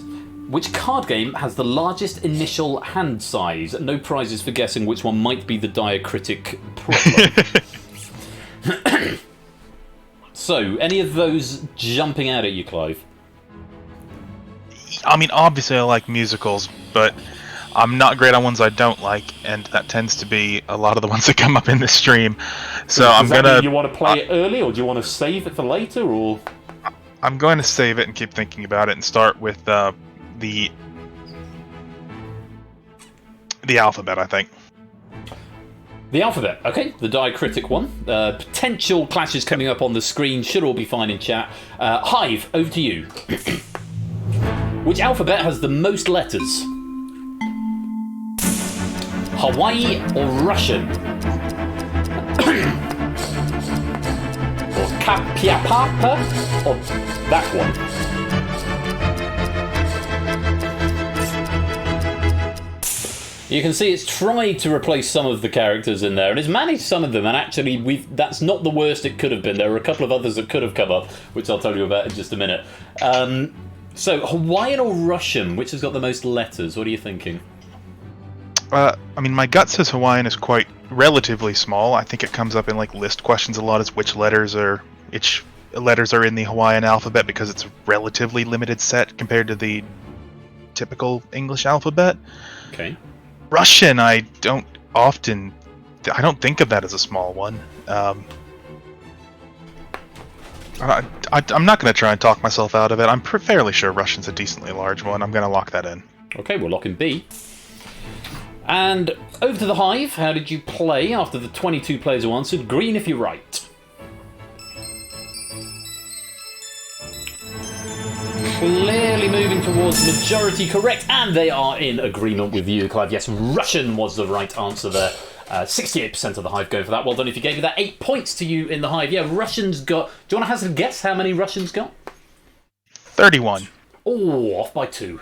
Which card game has the largest initial hand size? No prizes for guessing which one might be the diacritic problem. So, any of those jumping out at you, Clive? I mean, obviously I like musicals, but I'm not great on ones I don't like, and that tends to be a lot of the ones that come up in this stream. So Does that mean you want to play it early, or do you want to save it for later, or? I'm going to save it and keep thinking about it and start with the alphabet, I think. The alphabet, okay, the diacritic one. Potential clashes coming up on the screen, should all be fine in chat. Hive, over to you. Which alphabet has the most letters? Hawaii or Russian? Or Kapiapapa or that one? You can see it's tried to replace some of the characters in there, and it's managed some of them, and actually that's not the worst it could have been. There are a couple of others that could have come up, which I'll tell you about in just a minute. So, Hawaiian or Russian, which has got the most letters? What are you thinking? I mean, my gut says Hawaiian is quite relatively small. I think it comes up in like list questions a lot as which letters are in the Hawaiian alphabet, because it's a relatively limited set compared to the typical English alphabet. Okay. Russian, I don't think of that as a small one. I'm not going to try and talk myself out of it. I'm fairly sure Russian's a decently large one. I'm going to lock that in. Okay, we'll lock in B. And over to the Hive. How did you play after the 22 players who answered? Green if you're right. Clearly moving towards majority correct, and they are in agreement with you, Clive. Yes, Russian was the right answer there. 68% of the Hive go for that. Well done if you gave me that. 8 points to you in the Hive. Yeah, Russians got... Do you want to hazard a guess how many Russians got? 31. Oh, off by 2.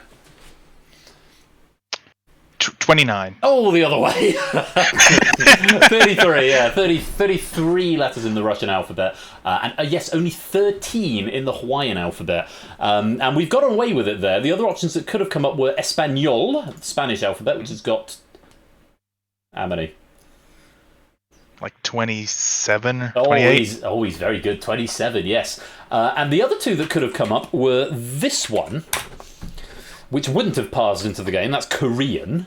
29. Oh, the other way. 33, yeah. 33 letters in the Russian alphabet. And yes, only 13 in the Hawaiian alphabet. And we've got away with it there. The other options that could have come up were Espanol, the Spanish alphabet, which has got How many? Like 27, Oh, 28? he's very good. 27, yes. And the other two that could have come up were this one, which wouldn't have passed into the game. That's Korean.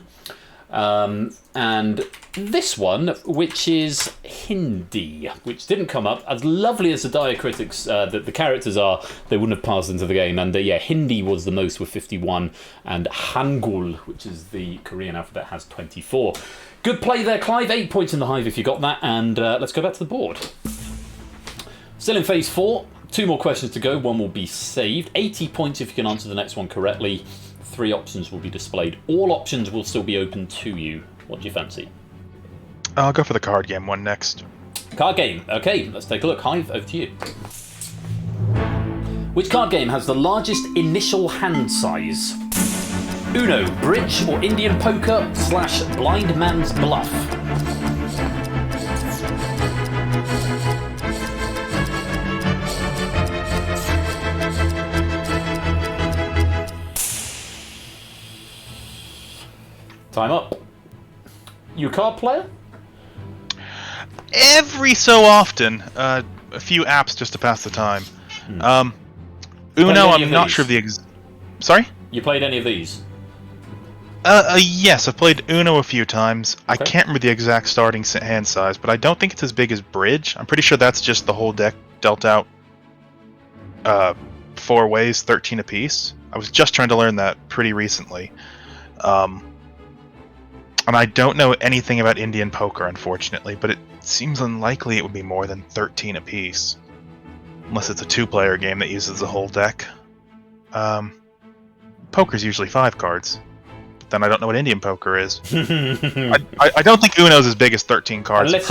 And this one, which is Hindi, which didn't come up. As lovely as the diacritics, the characters are, they wouldn't have passed into the game. And yeah, Hindi was the most with 51, and Hangul, which is the Korean alphabet, has 24. Good play there, Clive. 8 points in the Hive if you got that. And let's go back to the board. Still in phase 4. 2 more questions to go. One will be saved. 80 points if you can answer the next one correctly. 3 options will be displayed. All options will still be open to you. What do you fancy? I'll go for the card game one next. Card game. Okay, let's take a look. Hive, over to you. Which card game has the largest initial hand size? Uno, Bridge, or Indian Poker / Blind Man's Bluff? Time up. You a card player? Every so often, a few apps just to pass the time. Uno, I'm not sure of the Sorry? You played any of these? Yes, I've played Uno a few times. Okay. I can't remember the exact starting hand size, but I don't think it's as big as Bridge. I'm pretty sure that's just the whole deck dealt out 4 ways, 13 apiece. I was just trying to learn that pretty recently. And I don't know anything about Indian poker, unfortunately, but it seems unlikely it would be more than 13 apiece. Unless it's a 2-player game that uses the whole deck. Poker's usually 5 cards. Then I don't know what Indian poker is. I don't think Uno's as big as 13 cards. Unless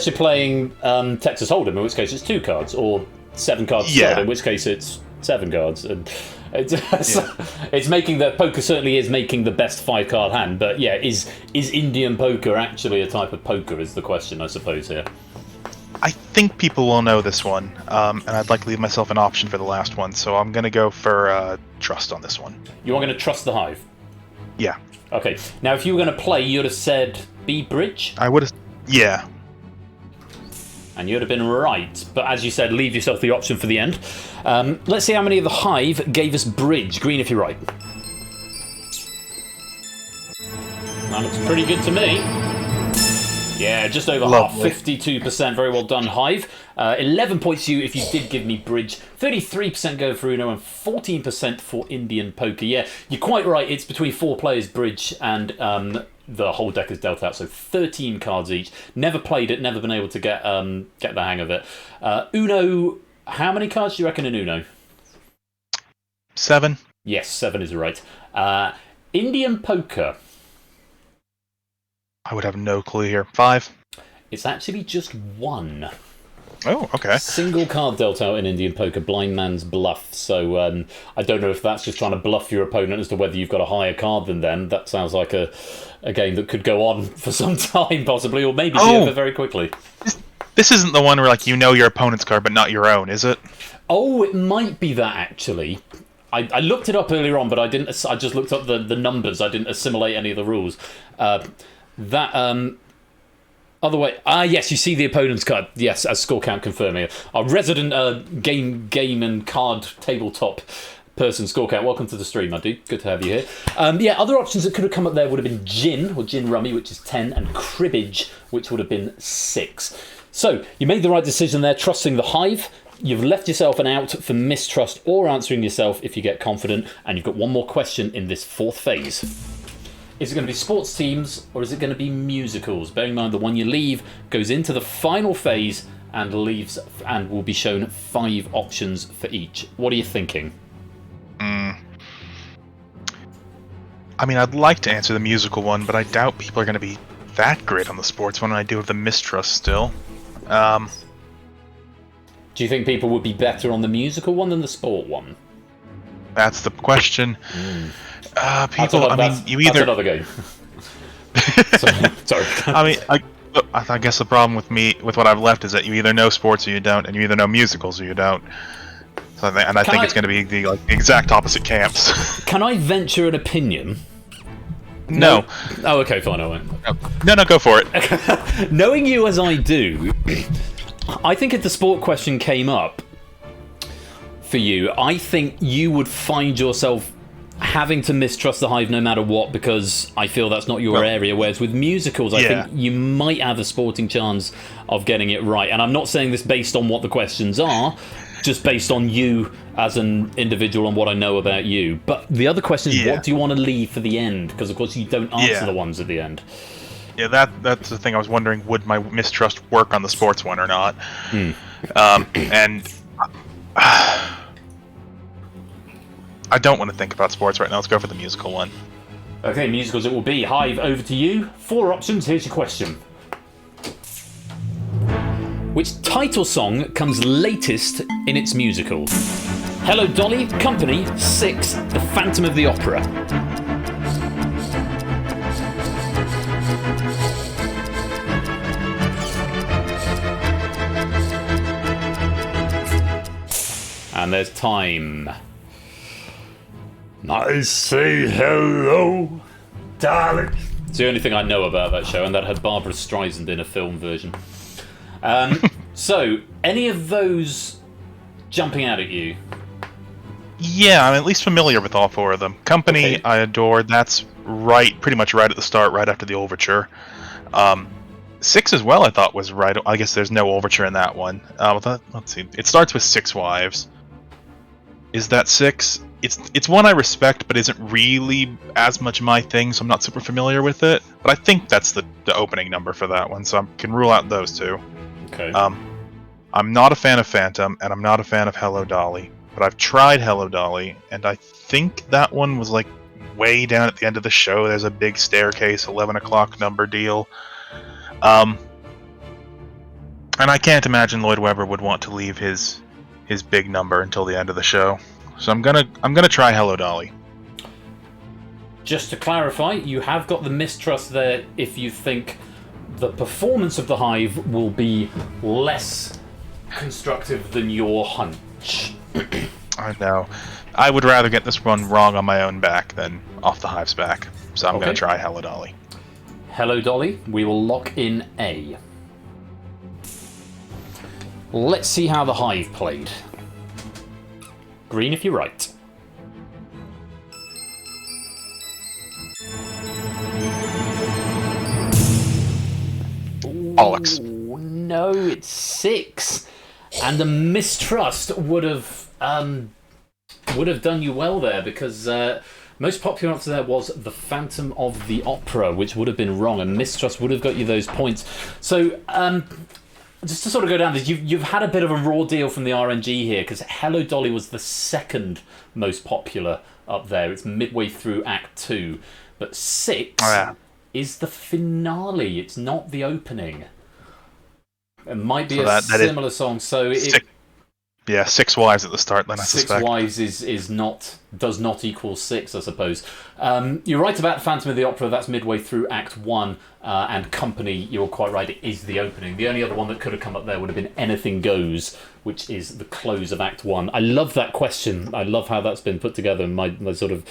you're playing Texas Hold'em, in which case it's 2 cards, or 7 cards, Yeah. in which case it's 7 cards. And it's making the poker certainly is making the best 5-card hand, but yeah, is Indian poker actually a type of poker? Is the question, I suppose, here. I think people will know this one, and I'd like to leave myself an option for the last one, so I'm going to go for trust on this one. You are going to trust the Hive? Yeah. Okay. Now, if you were going to play, you'd have said B Bridge? I would have... Yeah. And you'd have been right, but as you said, leave yourself the option for the end. Let's see how many of the Hive gave us Bridge. Green if you're right. That looks pretty good to me. Yeah, just over half, 52%. Very well done, Hive. 11 points to you if you did give me Bridge. 33% go for Uno and 14% for Indian Poker. Yeah, you're quite right. It's between 4 players, Bridge, and the whole deck is dealt out, so 13 cards each. Never played it, never been able to get the hang of it. Uno, how many cards do you reckon in Uno? 7. Yes, 7 is right. Indian Poker. I would have no clue here. 5. It's actually just 1. Oh, okay. Single card dealt out in Indian Poker, Blind Man's Bluff. So I don't know if that's just trying to bluff your opponent as to whether you've got a higher card than them. That sounds like a game that could go on for some time, possibly, or maybe be over very quickly. This isn't the one where like you know your opponent's card but not your own, is it? Oh, it might be that, actually. I looked it up earlier on, but I didn't. I just looked up the numbers. I didn't assimilate any of the rules. Other way. Yes, you see the opponent's card. Yes, as score count confirming. Our resident game and card tabletop person score count. Welcome to the stream, my dude. Good to have you here. Yeah, other options that could have come up there would have been gin, or gin rummy, which is 10, and cribbage, which would have been 6. So, you made the right decision there, trusting the Hive. You've left yourself an out for mistrust or answering yourself if you get confident, and you've got one more question in this 4th phase. Is it going to be sports teams or is it going to be musicals? Bearing in mind the one you leave goes into the final phase and leaves and will be shown 5 options for each. What are you thinking? I mean, I'd like to answer the musical one, but I doubt people are going to be that great on the sports one, and I do have the mistrust still. Do you think people would be better on the musical one than the sport one? That's the question. People, you either... That's another game. Sorry. I mean, I guess the problem with what I've left is that you either know sports or you don't, and you either know musicals or you don't. So I think it's going to be the exact opposite camps. Can I venture an opinion? No. Oh, okay, fine, I won't. No, go for it. Knowing you as I do, I think if the sport question came up for you, I think you would find yourself having to mistrust the Hive no matter what, because I feel that's not your area. Whereas with musicals, I think you might have a sporting chance of getting it right. And I'm not saying this based on what the questions are, just based on you as an individual and what I know about you. But the other question is, what do you want to leave for the end? Because, of course, you don't answer the ones at the end. Yeah, that's the thing. I was wondering, would my mistrust work on the sports one or not? And I don't want to think about sports right now. Let's go for the musical one. Okay, musicals it will be. Hive, over to you. 4 options. Here's your question. Which title song comes latest in its musical? Hello Dolly, Company, 6, The Phantom of the Opera. And there's time. I say hello, darling. It's the only thing I know about that show, and that had Barbara Streisand in a film version. So, any of those jumping out at you? Yeah, I'm at least familiar with all 4 of them. Company, I adore. That's pretty much right at the start, right after the overture. 6 as well, I thought was right. I guess there's no overture in that one. Let's see. It starts with 6 Wives. Is that 6? It's one I respect, but isn't really as much my thing, so I'm not super familiar with it. But I think that's the opening number for that one, so I can rule out those 2. Okay. I'm not a fan of Phantom, and I'm not a fan of Hello Dolly, but I've tried Hello Dolly, and I think that one was like way down at the end of the show. There's a big staircase, 11 o'clock number deal. And I can't imagine Lloyd Webber would want to leave his big number until the end of the show. So I'm gonna try Hello Dolly. Just to clarify, you have got the mistrust there if you think the performance of the Hive will be less constructive than your hunch. I know. I would rather get this one wrong on my own back than off the Hive's back. So I'm gonna try Hello Dolly. Hello Dolly, we will lock in A. Let's see how the Hive played. Green if you're right. Bollocks. No, it's 6. And the mistrust would have done you well there, because most popular answer there was The Phantom of the Opera, which would have been wrong, and mistrust would have got you those points. So, just to sort of go down this, you've had a bit of a raw deal from the RNG here, because Hello Dolly was the 2nd most popular up there. It's midway through Act 2. But 6 is the finale. It's not the opening. It might be a similar song. So Yeah, 6 Wives at the start, then I suspect. 6 Wives does not equal 6, I suppose. You're right about Phantom of the Opera, that's midway through Act 1, and Company, you're quite right, it is the opening. The only other one that could have come up there would have been Anything Goes, which is the close of Act 1. I love that question. I love how that's been put together, and my sort of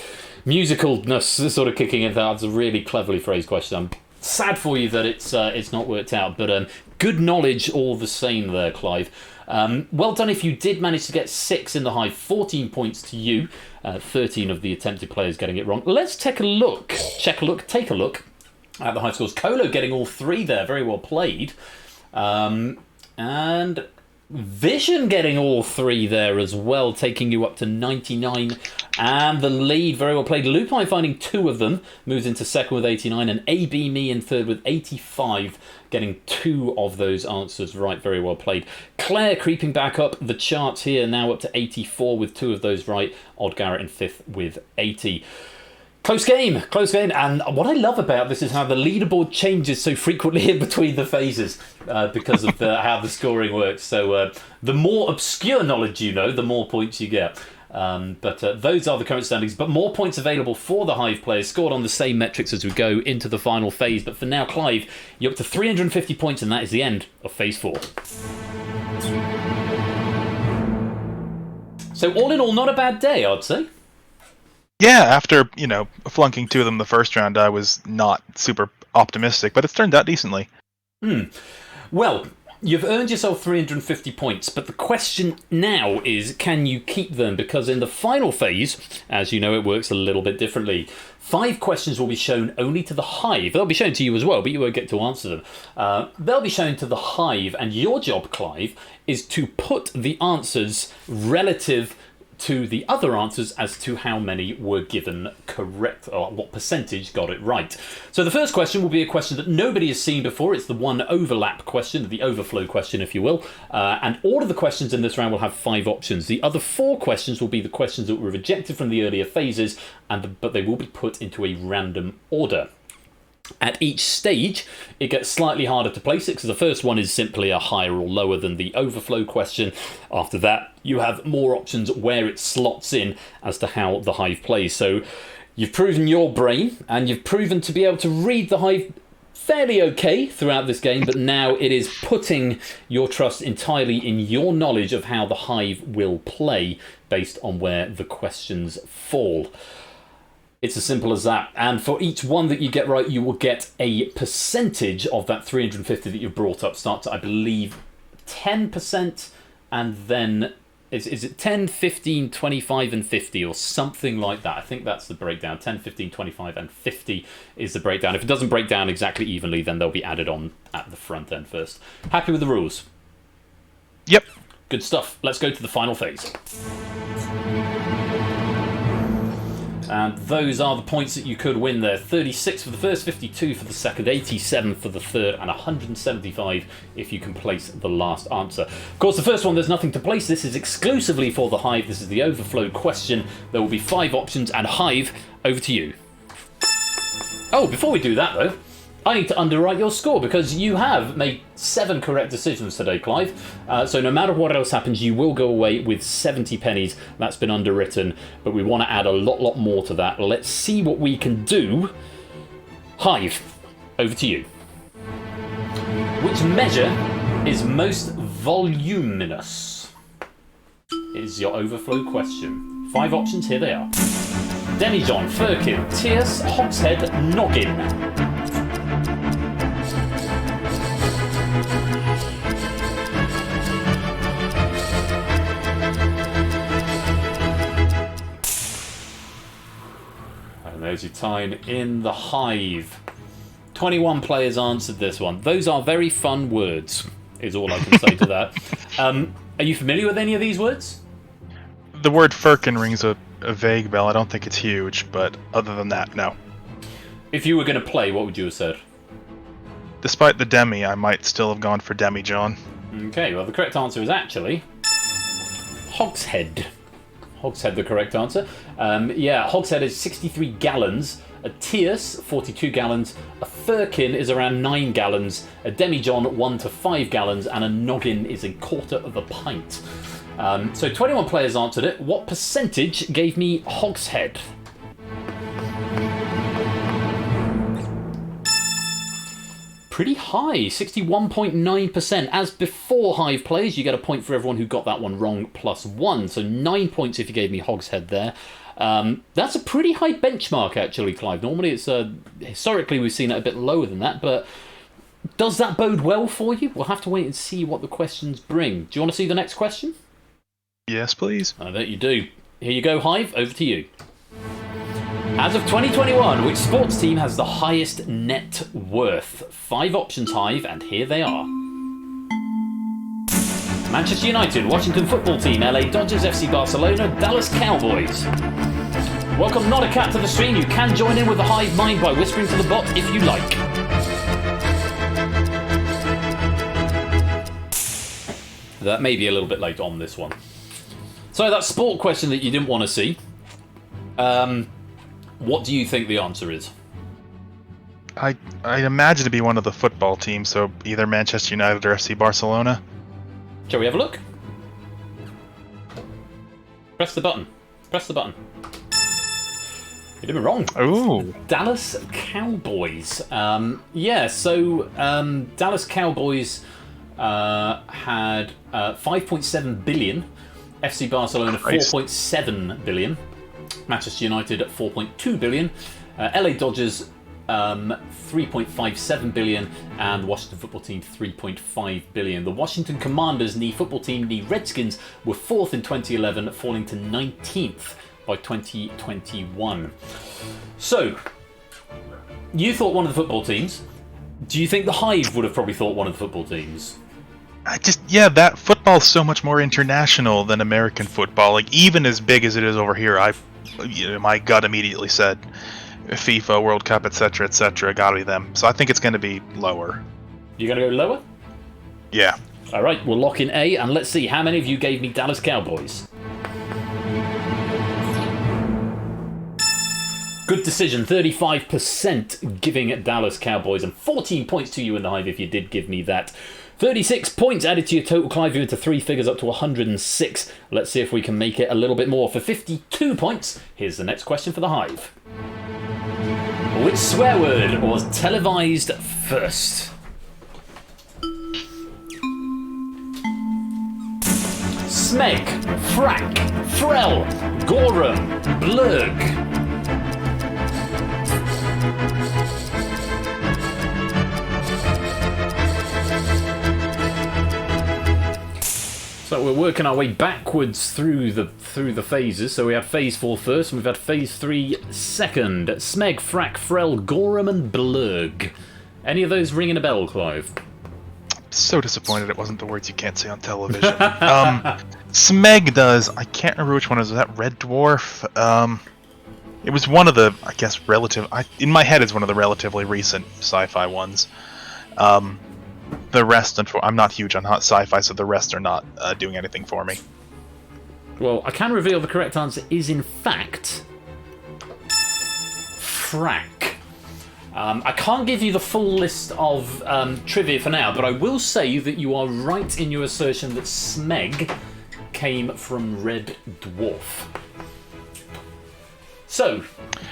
musicalness sort of kicking in. That's a really cleverly phrased question. I'm sad for you that it's not worked out, but good knowledge all the same there, Clive. Well done if you did manage to get 6 in the Hive. 14 points to you. 13 of the attempted players getting it wrong. Let's take a look at the Hive scores. Colo getting all 3 there. Very well played. And Vision getting all 3 there as well, taking you up to 99. And the lead, very well played. Lupine finding 2 of them, moves into second with 89, and AB Me in third with 85, getting 2 of those answers right. Very well played. Claire creeping back up the charts here, now up to 84 with 2 of those right. Odd Garrett in 5th with 80. Close game. And what I love about this is how the leaderboard changes so frequently in between the phases because of how the scoring works. So the more obscure knowledge you know, the more points you get. But those are the current standings. But more points available for the Hive players, scored on the same metrics as we go into the final phase. But for now, Clive, you're up to 350 points, and that is the end of phase 4. So all in all, not a bad day, I'd say. Yeah, after, flunking 2 of them the first round, I was not super optimistic, but it's turned out decently. Well, you've earned yourself 350 points, but the question now is, can you keep them? Because in the final phase, as you know, it works a little bit differently. 5 questions will be shown only to the Hive. They'll be shown to you as well, but you won't get to answer them. They'll be shown to the Hive, and your job, Clive, is to put the answers relative to the other answers as to how many were given correct, or what percentage got it right. So the first question will be a question that nobody has seen before. It's the one overlap question, the overflow question, if you will. And all of the questions in this round will have 5 options. The other 4 questions will be the questions that were rejected from the earlier phases, but they will be put into a random order. At each stage, it gets slightly harder to place it because the first one is simply a higher or lower than the overflow question. After that, you have more options where it slots in as to how the Hive plays. So you've proven your brain, and you've proven to be able to read the Hive fairly okay throughout this game, but now it is putting your trust entirely in your knowledge of how the Hive will play based on where the questions fall. It's as simple as that. And for each one that you get right, you will get a percentage of that 350 that you've brought up. Starts at, I believe, 10%, and then is it 10, 15, 25, and 50, or something like that? I think that's the breakdown. 10, 15, 25, and 50 is the breakdown. If it doesn't break down exactly evenly, then they'll be added on at the front end first. Happy with the rules? Yep. Good stuff. Let's go to the final phase. And those are the points that you could win there. 36 for the first, 52 for the second, 87 for the third, and 175 if you can place the last answer. Of course, the first one, there's nothing to place. This is exclusively for the Hive. This is the overflow question. There will be 5 options, and Hive, over to you. Oh, before we do that, though, I need to underwrite your score because you have made 7 correct decisions today, Clive. So no matter what else happens, you will go away with 70 pennies. That's been underwritten, but we want to add a lot more to that. Let's see what we can do. Hive, over to you. Which measure is most voluminous? Is your overflow question. 5 options, here they are. Demijohn, Firkin, Tierce, Hogshead, Noggin. There's your time in the Hive. 21 players answered this one. Those are very fun words, is all I can say to that. Are you familiar with any of these words? The word firkin rings a vague bell. I don't think it's huge, but other than that, no. If you were going to play, what would you have said? Despite the demi, I might still have gone for Demijohn. Okay, well, the correct answer is actually Hogshead. Hogshead, the correct answer. Yeah, Hogshead is 63 gallons. A Tierce, 42 gallons. A Firkin is around 9 gallons. A Demijohn, 1 to 5 gallons. And a Noggin is a quarter of a pint. So 21 players answered it. What percentage gave me Hogshead? Pretty high, 61.9%. As before Hive plays, you get a point for everyone who got that one wrong, plus 1. So 9 points if you gave me Hogshead there. That's a pretty high benchmark, actually, Clive. Normally, it's historically we've seen it a bit lower than that, but does that bode well for you? We'll have to wait and see what the questions bring. Do you want to see the next question? Yes, please. I bet you do. Here you go, Hive. Over to you. As of 2021, which sports team has the highest net worth? 5 options, Hive, and here they are. Manchester United, Washington Football Team, LA Dodgers, FC Barcelona, Dallas Cowboys. Welcome Not a Cat to the stream. You can join in with the Hive Mind by whispering to the bot if you like. That may be a little bit late on this one. So that sport question that you didn't want to see. What do you think the answer is? I imagine to be one of the football teams, so either Manchester United or FC Barcelona. Shall we have a look? Press the button. Press the button. You did me wrong. Ooh. Dallas Cowboys. Yeah, so Dallas Cowboys had 5.7 billion. FC Barcelona 4.7 billion. Manchester United at 4.2 billion. LA Dodgers 3.57 billion, and the Washington football team 3.5 billion. The Washington Commanders, knee football team, knee Redskins, were 4th in 2011, falling to 19th by 2021. So, you thought one of the football teams. Do you think the Hive would have probably thought one of the football teams? That football's so much more international than American football. Like, even as big as it is over here, my gut immediately said FIFA, World Cup, etc., gotta be them. So I think it's going to be lower. You're going to go lower? Yeah. All right, we'll lock in A, and let's see how many of you gave me Dallas Cowboys. Good decision, 35% giving Dallas Cowboys, and 14 points to you in the Hive if you did give me that. 36 points added to your total, Clive. You're into 3 figures up to 106. Let's see if we can make it a little bit more. For 52 points, here's the next question for the Hive. Which swear word was televised first? Smeg, frack, frell, gorham, blurg. So we're working our way backwards through the phases. So we had phase 4 first, and we've had phase 3 second. Smeg, frack, frell, gorham, and blurg. Any of those ringing a bell, Clive? So disappointed it wasn't the words you can't say on television. Smeg does. I can't remember which one was that. Red Dwarf. It was one of the, I guess, in my head, it's one of the relatively recent sci-fi ones. The rest, I'm not huge on hot sci-fi, so the rest are not doing anything for me. Well, I can reveal the correct answer is, in fact, frack. I can't give you the full list of trivia for now, but I will say that you are right in your assertion that Smeg came from Red Dwarf. So,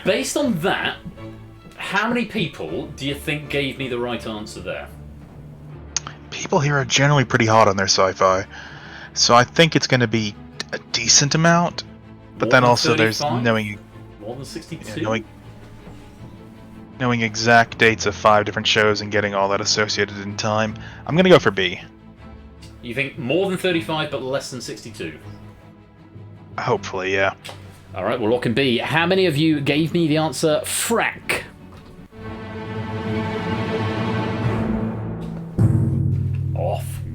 based on that, how many people do you think gave me the right answer there? People here are generally pretty hot on their sci-fi, so I think it's going to be a decent amount. But More then than also 35? there's knowing More than 62? knowing exact dates of 5 different shows and getting all that associated in time. I'm going to go for B. You think more than 35 but less than 62? Hopefully, yeah. Alright, we'll lock in B. How many of you gave me the answer frack?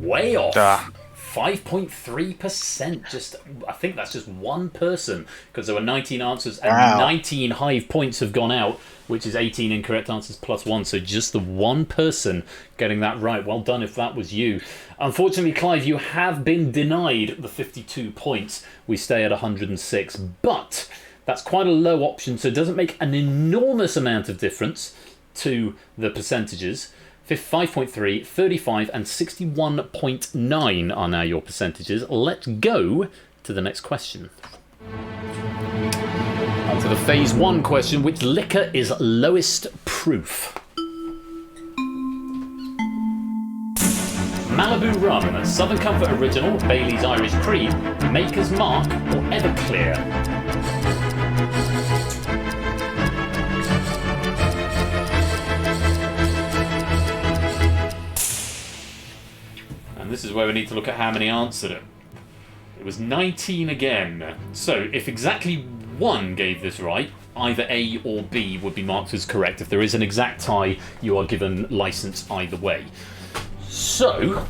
Way off. 5.3%. I think that's just one person, because there were 19 answers and 19 Hive points have gone out, which is 18 incorrect answers plus 1. So just the one person getting that right. Well done if that was you. Unfortunately, Clive, you have been denied the 52 points. We stay at 106, but that's quite a low option, so it doesn't make an enormous amount of difference to the percentages. 5.3, 35 and 61.9 are now your percentages. Let's go to the next question. On to the phase 1 question. Which liquor is lowest proof? Malibu Rum, Southern Comfort Original, Bailey's Irish Cream, Maker's Mark or Everclear? And this is where we need to look at how many answered it. It was 19 again. So if exactly one gave this right, either A or B would be marked as correct. If there is an exact tie, you are given license either way. So,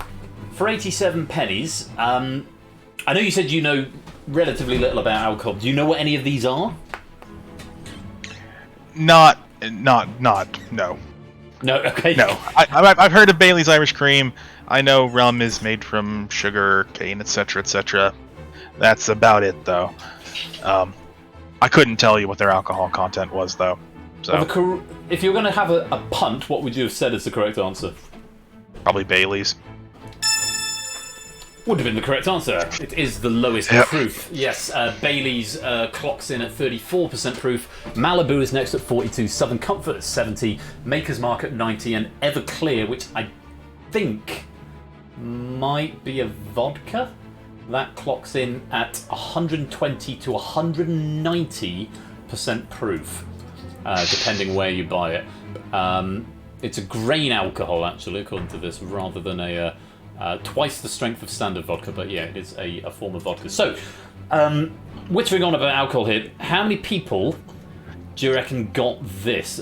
for 87 pennies, I know you said you know relatively little about alcohol. Do you know what any of these are? No. No, okay. No. I've heard of Bailey's Irish Cream. I know rum is made from sugar, cane, etc., etc. That's about it, though. I couldn't tell you what their alcohol content was, though. So Well, if you're going to have a punt, what would you have said is the correct answer? probably Bailey's. Would have been the correct answer. It is the lowest proof. Yes, Bailey's clocks in at 34% proof. Malibu is next at 42. Southern Comfort at 70. Maker's Mark at 90. And Everclear, which I think might be a vodka. That clocks in at 120 to 190% proof, depending where you buy it. It's a grain alcohol, actually, according to this, rather than a twice the strength of standard vodka. But yeah, it is a form of vodka. So, whittering on about alcohol here, how many people do you reckon got this?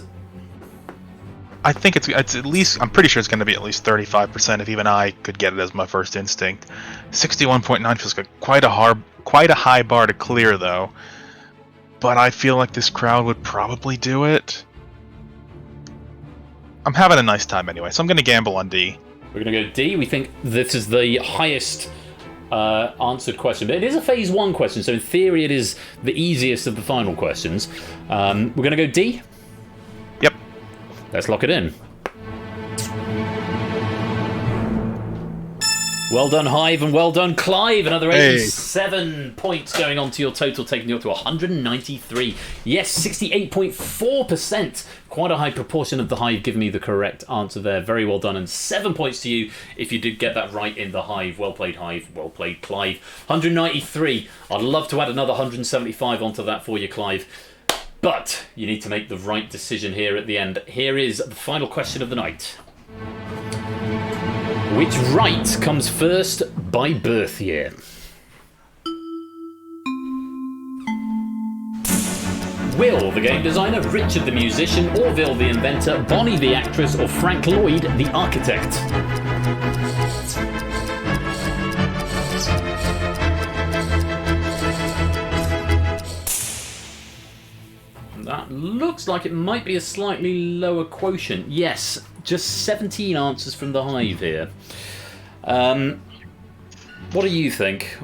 I think it's at least, I'm pretty sure it's going to be at least 35% if even I could get it as my first instinct. 61.9 feels like quite a high bar to clear, though. But I feel like this crowd would probably do it. I'm having a nice time anyway, so I'm going to gamble on D. We're going to go D. We think this is the highest answered question. But it is a phase 1 question, so in theory it is the easiest of the final questions. We're going to go D. Yep. Let's lock it in. Well done, Hive, and well done, Clive. Another 87 points going on to your total, taking you up to 193. Yes, 68.4%. Quite a high proportion of the Hive giving me the correct answer there. Very well done, and 7 points to you if you did get that right in the Hive. Well played, Hive. Well played, Clive. 193. I'd love to add another 175 onto that for you, Clive. But you need to make the right decision here at the end. Here is the final question of the night. Which right comes first by birth year? Will the game designer, Richard the musician, Orville the inventor, Bonnie the actress, or Frank Lloyd the architect? That looks like it might be a slightly lower quotient. Yes, just 17 answers from the Hive here. What do you think?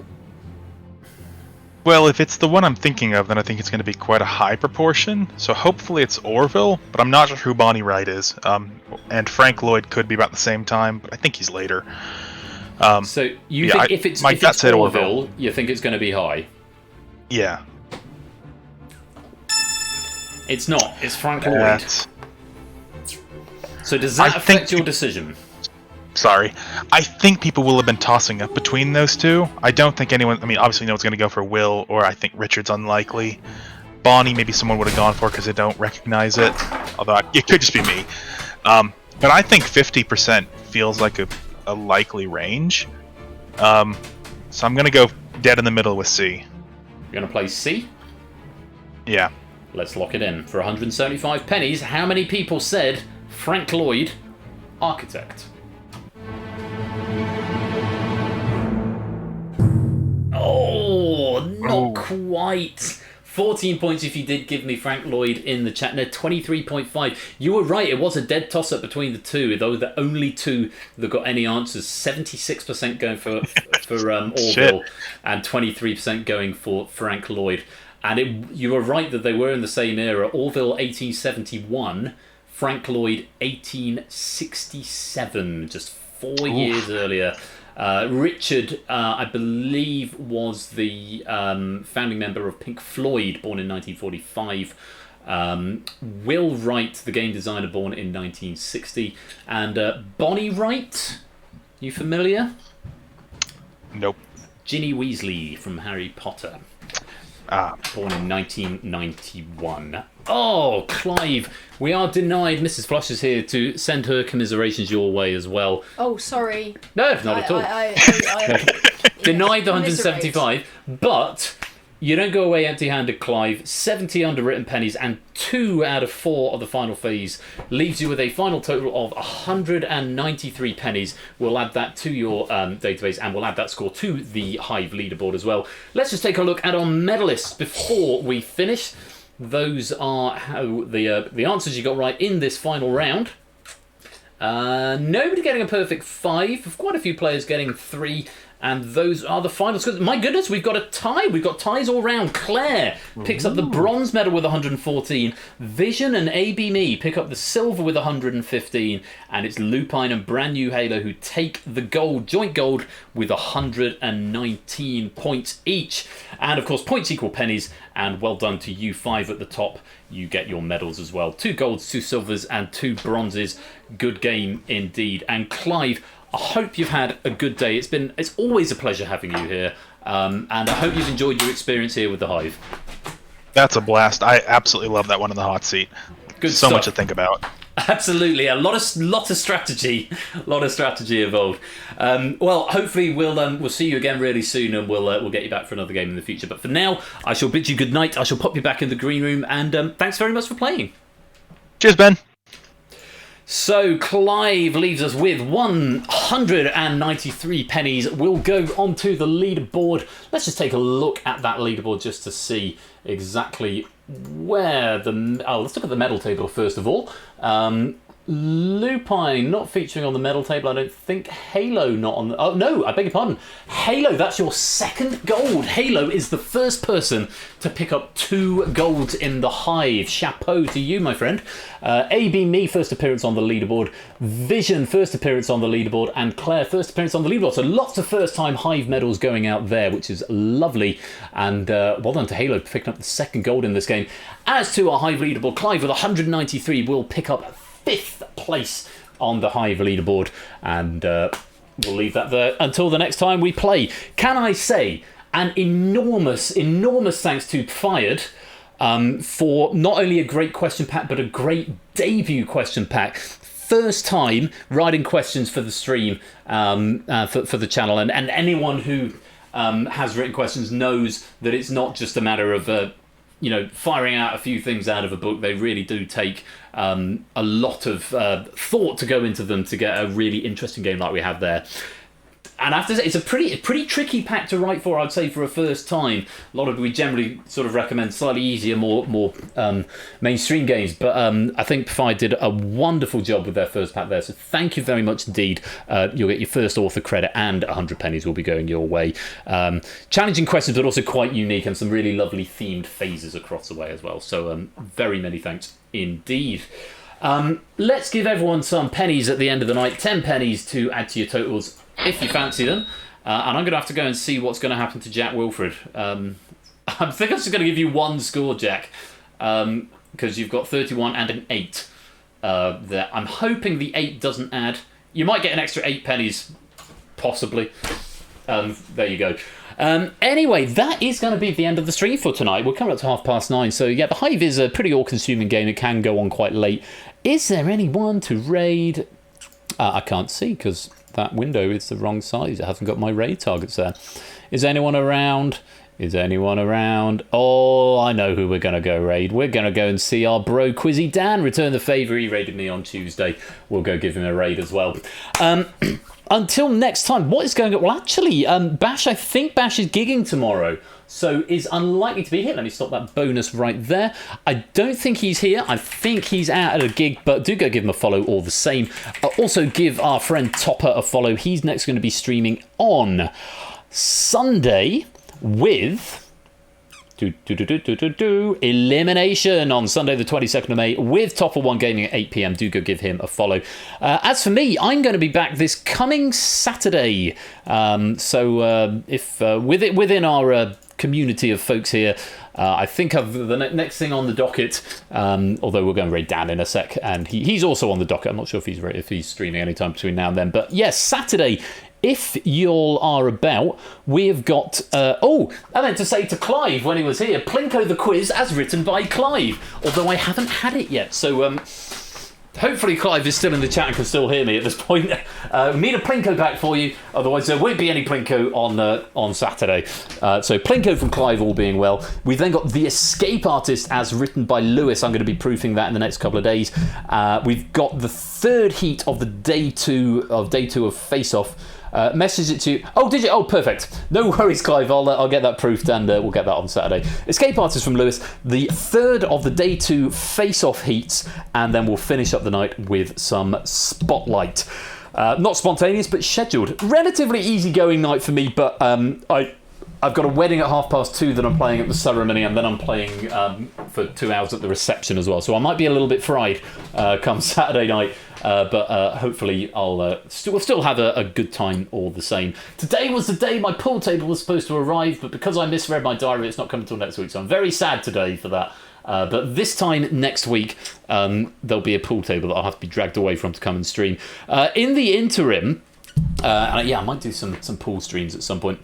Well, if it's the one I'm thinking of, then I think it's going to be quite a high proportion. So hopefully it's Orville, but I'm not sure who Bonnie Wright is. And Frank Lloyd could be about the same time, but I think he's later. So you think if it's Orville, you think it's going to be high? Yeah. It's not. It's Frank Lloyd. So does that affect your decision? Sorry. I think people will have been tossing up between those two. I don't think anyone... I mean, obviously no one's going to go for Will, or I think Richard's unlikely. Bonnie, maybe someone would have gone for because they don't recognize it. Although it could just be me. But I think 50% feels like a likely range. So I'm going to go dead in the middle with C. You're going to play C? Yeah. Let's lock it in. For 175 pennies, how many people said Frank Lloyd, architect? Oh, not quite. 14 points if you did give me Frank Lloyd in the chat. No, 23.5. You were right, it was a dead toss-up between the two, though the only two that got any answers. 76% going for Orville and 23% going for Frank Lloyd. And you were right that they were in the same era. Orville 1871, Frank Lloyd 1867, just 4 years earlier. Richard, I believe, was the founding member of Pink Floyd, born in 1945. Will Wright, the game designer, born in 1960. And Bonnie Wright, you familiar? Nope. Ginny Weasley from Harry Potter. Born in 1991. Oh, Clive, we are denied. Mrs. Flush is here to send her commiserations your way as well. Oh, sorry. No, not at all. Denied the 175, but you don't go away empty-handed, Clive. 70 underwritten pennies and 2 out of 4 of the final phase leaves you with a final total of 193 pennies. We'll add that to your database, and we'll add that score to the Hive leaderboard as well. Let's just take a look at our medalists before we finish. Those are how the answers you got right in this final round. Nobody getting a perfect 5. Quite a few players getting 3. And those are the final scores. My goodness, we've got a tie. We've got ties all round. Claire picks up the bronze medal with 114. Vision and AB Me pick up the silver with 115. And it's Lupine and Brand New Halo who take the gold, joint gold, with 119 points each. And of course, points equal pennies. And well done to you 5 at the top. You get your medals as well. 2 golds, 2 silvers, and 2 bronzes. Good game indeed. And Clive, I hope you've had a good day. It's always a pleasure having you here. And I hope you've enjoyed your experience here with the Hive. That's a blast. I absolutely love that one in the hot seat. Good so stuff. much to think about. Absolutely, a lot of strategy, involved. Well, hopefully we'll see you again really soon, and we'll get you back for another game in the future. But for now, I shall bid you good night. I shall pop you back in the green room, and thanks very much for playing. Cheers, Ben. So Clive leaves us with 193 pennies. We'll go onto the leaderboard. Let's just take a look at that leaderboard just to see exactly where let's look at the medal table first of all. Lupine not featuring on the medal table, I don't think. Halo not on the... Oh, no, I beg your pardon. Halo, that's your second gold. Halo is the first person to pick up 2 golds in the Hive. Chapeau to you, my friend. AB Me, first appearance on the leaderboard. Vision, first appearance on the leaderboard. And Claire, first appearance on the leaderboard. So lots of first-time Hive medals going out there, which is lovely. And well done to Halo for picking up the second gold in this game. As to our Hive leaderboard, Clive with 193 will pick up 5th place on the Hive leaderboard, and we'll leave that there until the next time we play. Can I say an enormous thanks to Fired for not only a great question pack, but a great debut question pack. First time writing questions for the stream, for the channel, and anyone who has written questions knows that it's not just a matter of firing out a few things out of a book. They really do take a lot of thought to go into them to get a really interesting game like we have there. And I have to say, it's a pretty tricky pack to write for, I'd say, for a first time. A lot of we generally sort of recommend slightly easier, more mainstream games. But I think Pfi did a wonderful job with their first pack there. So thank you very much indeed. You'll get your first author credit, and 100 pennies will be going your way. Challenging questions, but also quite unique, and some really lovely themed phases across the way as well. So very many thanks indeed. Let's give everyone some pennies at the end of the night. 10 pennies to add to your totals if you fancy them. And I'm going to have to go and see what's going to happen to Jack Wilfred. I think I'm just going to give you one score, Jack, because you've got 31 and an 8 there. I'm hoping the 8 doesn't add. You might get an extra 8 pennies, possibly. There you go. Anyway, that is going to be the end of the stream for tonight. We're coming up to 9:30. So yeah, the Hive is a pretty all-consuming game. It can go on quite late. Is there anyone to raid? I can't see because that window is the wrong size. It hasn't got my raid targets there. Is anyone around? Is anyone around? Oh, I know who we're going to go raid. We're going to go and see our bro Quizzy Dan return the favour. He raided me on Tuesday. We'll go give him a raid as well. Until next time, what is going on? Well, actually, Bash, I think Bash is gigging tomorrow, so is unlikely to be here. Let me stop that bonus right there. I don't think he's here. I think he's out at a gig, but do go give him a follow all the same. Also, give our friend Topper a follow. He's next going to be streaming on Sunday with... Elimination on Sunday the 22nd of May with Topper One Gaming at 8 PM. Do go give him a follow. As for me, I'm going to be back this coming Saturday. If within our community of folks here, I think of the next thing on the docket, although we're going to raid Dan in a sec, and he's also on the docket. I'm not sure if he's streaming anytime between now and then, but yes, Saturday. If you are about, we've got... I meant to say to Clive when he was here, Plinko the Quiz as written by Clive, although I haven't had it yet. So hopefully Clive is still in the chat and can still hear me at this point. We need a Plinko back for you, otherwise there won't be any Plinko on Saturday. So Plinko from Clive, all being well. We've then got The Escape Artist as written by Lewis. I'm going to be proofing that in the next couple of days. We've got the third heat of the day two of Face Off. Message it to you. Oh, did you? Oh, perfect. No worries, Clive. I'll get that proofed and we'll get that on Saturday. Escape Artist from Lewis, the third of the day two face-off heats, and then we'll finish up the night with some Spotlight. Not spontaneous, but scheduled. Relatively easygoing night for me, but I've got a wedding at 2:30 that I'm playing at the ceremony, and then I'm playing for 2 hours at the reception as well. So I might be a little bit fried come Saturday night. But hopefully we'll still have a good time all the same. Today was the day my pool table was supposed to arrive, but because I misread my diary, it's not coming until next week. So I'm very sad today for that. But this time next week, there'll be a pool table that I'll have to be dragged away from to come and stream. In the interim, Yeah, I might do some pool streams at some point.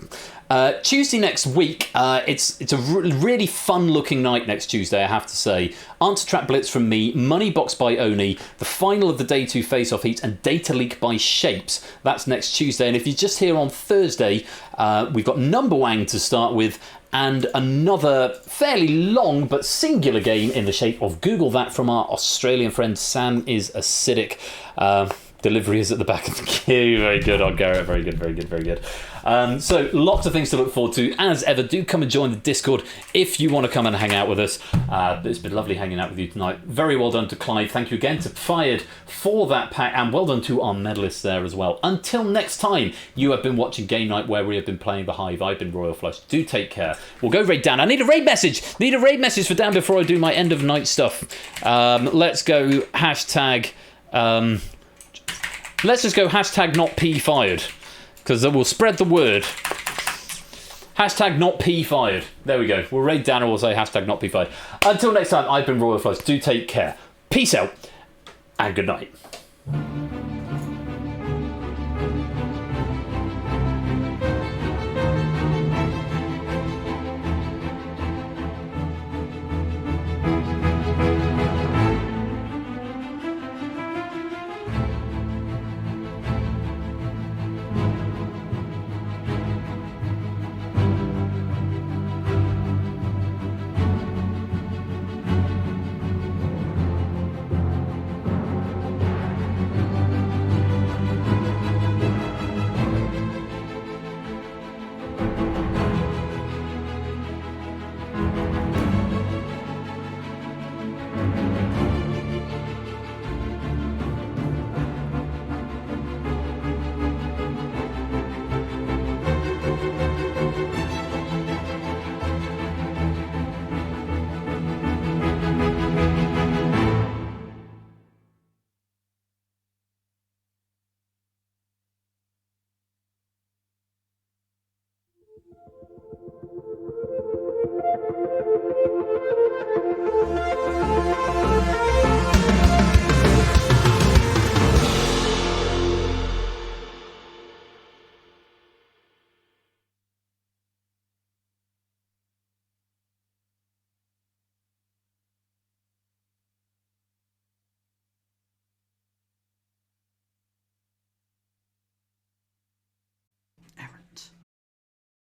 Tuesday next week, it's a really fun looking night next Tuesday, I have to say. Answer Trap Blitz from me, Money Box by Oni, the final of the Day 2 Face Off Heats, and Data Leak by Shapes. That's next Tuesday. And if you're just here on Thursday, we've got Number Wang to start with, and another fairly long but singular game in the shape of Google That from our Australian friend Sam is Acidic. Delivery is at the back of the queue. Very good on Garrett. Very good, very good, very good. So lots of things to look forward to. As ever, do come and join the Discord if you want to come and hang out with us. It's been lovely hanging out with you tonight. Very well done to Clive. Thank you again to Fired for that pack, and well done to our medalists there as well. Until next time, you have been watching Game Night, where we have been playing the Hive. I've been Royal Flush. Do take care. We'll go raid Dan. I need a raid message. Need a raid message for Dan before I do my end of night stuff. Let's go hashtag... Let's just go hashtag not P fired, because that will spread the word. Hashtag not P fired. There we go. We'll raid Dan or we'll say hashtag not P fired. Until next time, I've been Royal Flush. Do take care. Peace out and good night.